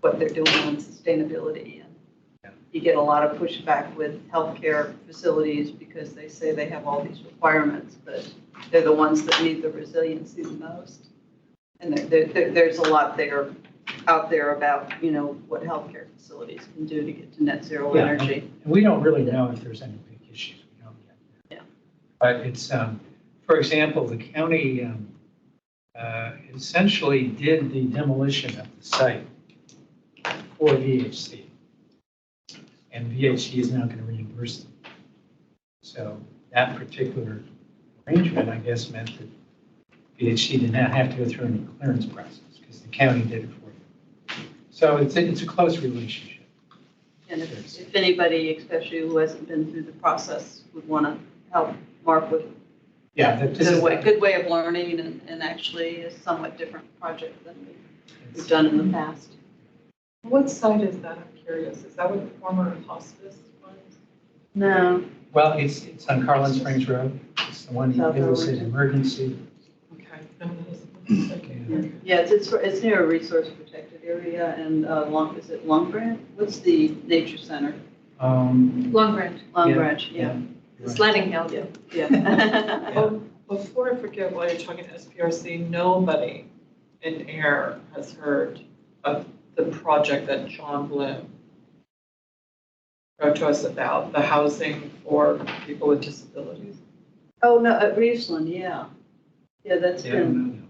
A: what they're doing on sustainability. And you get a lot of pushback with healthcare facilities because they say they have all these requirements, but they're the ones that need the resiliency the most. And there's a lot there out there about, what healthcare facilities can do to get to net zero energy.
C: And we don't really know if there's any big issues. We don't yet.
A: Yeah.
C: But it's, for example, the county essentially did the demolition of the site for VHC. And VHC is now going to reimburse them. So that particular arrangement, I guess, meant that VHC did not have to go through any clearance process because the county did it for them. So it's a close relationship.
A: And if anybody, especially who hasn't been through the process, would want to help Mark with
C: Yeah, this is
A: good way of learning and actually a somewhat different project than we've done in the past.
D: What site is that? I'm curious. Is that what the former hospice was?
A: No.
C: well, it's on Carlin Springs Road. It's the one, it was an emergency.
D: Okay.
A: Yeah, it's near a resource protected area and is it Long Branch? What's the nature center?
B: Long Branch,
A: Long
C: Yeah,
A: Branch, yeah.
B: the sledding hill.
A: Yeah.
D: Before I forget, while you're talking SPRC, nobody in air has heard of the project that John Bloom wrote to us about, the housing for people with disabilities.
A: Oh, no, at Riesland, yeah. Yeah, that's
C: Yeah,
A: been,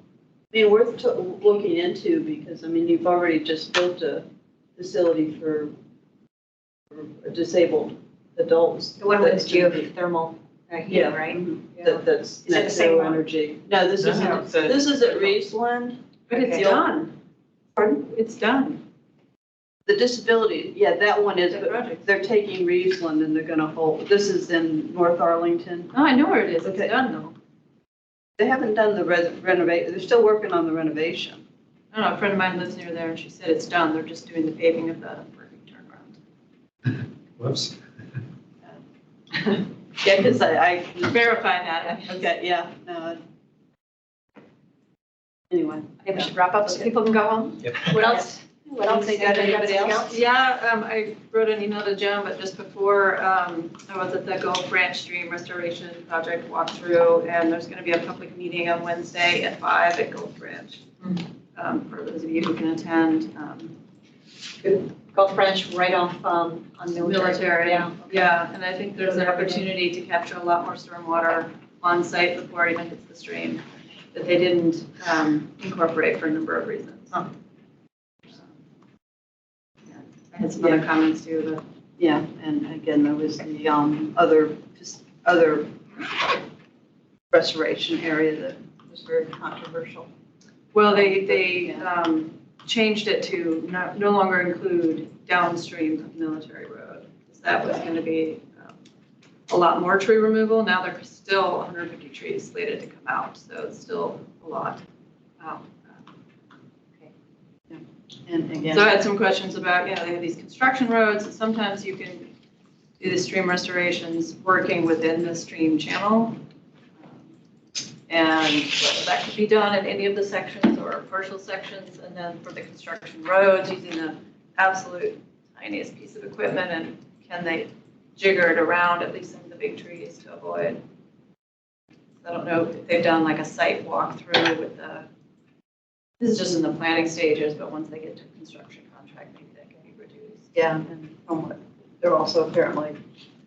A: I mean, worth looking into because, I mean, you've already just built a facility for disabled adults.
F: The one with
A: That's gonna be-
F: geothermal heating,
A: Yeah,
F: right?
A: mhm.
F: Yeah.
A: That's
F: Is it the
A: net
F: same
A: zero
F: one?
A: energy. No, this
D: No,
A: is,
D: it's a-
A: this is at Riesland.
L: But it's
A: Okay.
L: done.
A: Pardon?
L: It's done.
A: The disability, yeah, that one is,
L: The
A: but
L: project.
A: they're taking Riesland and they're gonna hold, this is in North Arlington.
L: Oh, I know where it is. It's
A: Okay.
L: done though.
A: They haven't done the renovation, they're still working on the renovation.
L: I don't know, a friend of mine lives near there and she said it's done. They're just doing the paving of the perfect turnaround.
C: Whoops.
A: Yeah, because I
L: Verify that.
A: okay, yeah, no. Anyway.
F: I think we should wrap up so people can go home.
C: Yep.
F: What else? What else?
A: Anybody got
F: Anybody
A: anything
F: else?
A: else?
L: Yeah, I wrote an email to Joan, but just before, I was at the Gulf Branch Stream Restoration Project walkthrough, and there's gonna be a public meeting on Wednesday at 5 at Gulf Branch. For those of you who can attend.
F: Gulf Branch right off on military.
L: Yeah,
F: okay.
L: yeah, and I think there's an opportunity to capture a lot more stormwater on site before it even hits the stream that they didn't incorporate for a number of reasons. Yeah, I had some other comments too, but.
A: Yeah, and again, there was the other restoration area that was very controversial.
L: Well, they changed it to no longer include downstream of Military Road. That was going to be a lot more tree removal. Now there's still 150 trees slated to come out, so it's still a lot. Wow.
A: And again.
L: So I had some questions about, they have these construction roads, and sometimes you can do the stream restorations working within the stream channel. And whether that could be done in any of the sections or partial sections, and then for the construction roads, using the absolute tiniest piece of equipment, and can they jigger it around at least some of the big trees to avoid? I don't know if they've done like a site walkthrough with this is just in the planning stages, but once they get to construction contract, maybe that can be reduced.
A: Yeah, and from what, they're also apparently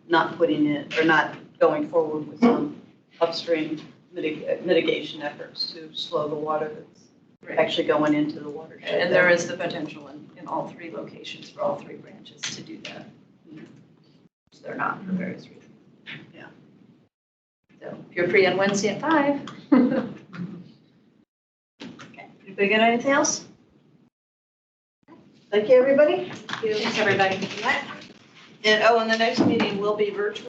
A: not putting it, or not going forward with some upstream mitigation efforts to slow the water that's actually going into the watershed.
L: And there is the potential in all three locations for all three branches to do that. So they're not for various reasons.
A: Yeah.
L: So if you're free on Wednesday at 5.
A: Okay, anybody got anything else? Thank you, everybody.
F: Thanks, everybody.
A: And, and the next meeting will be virtual.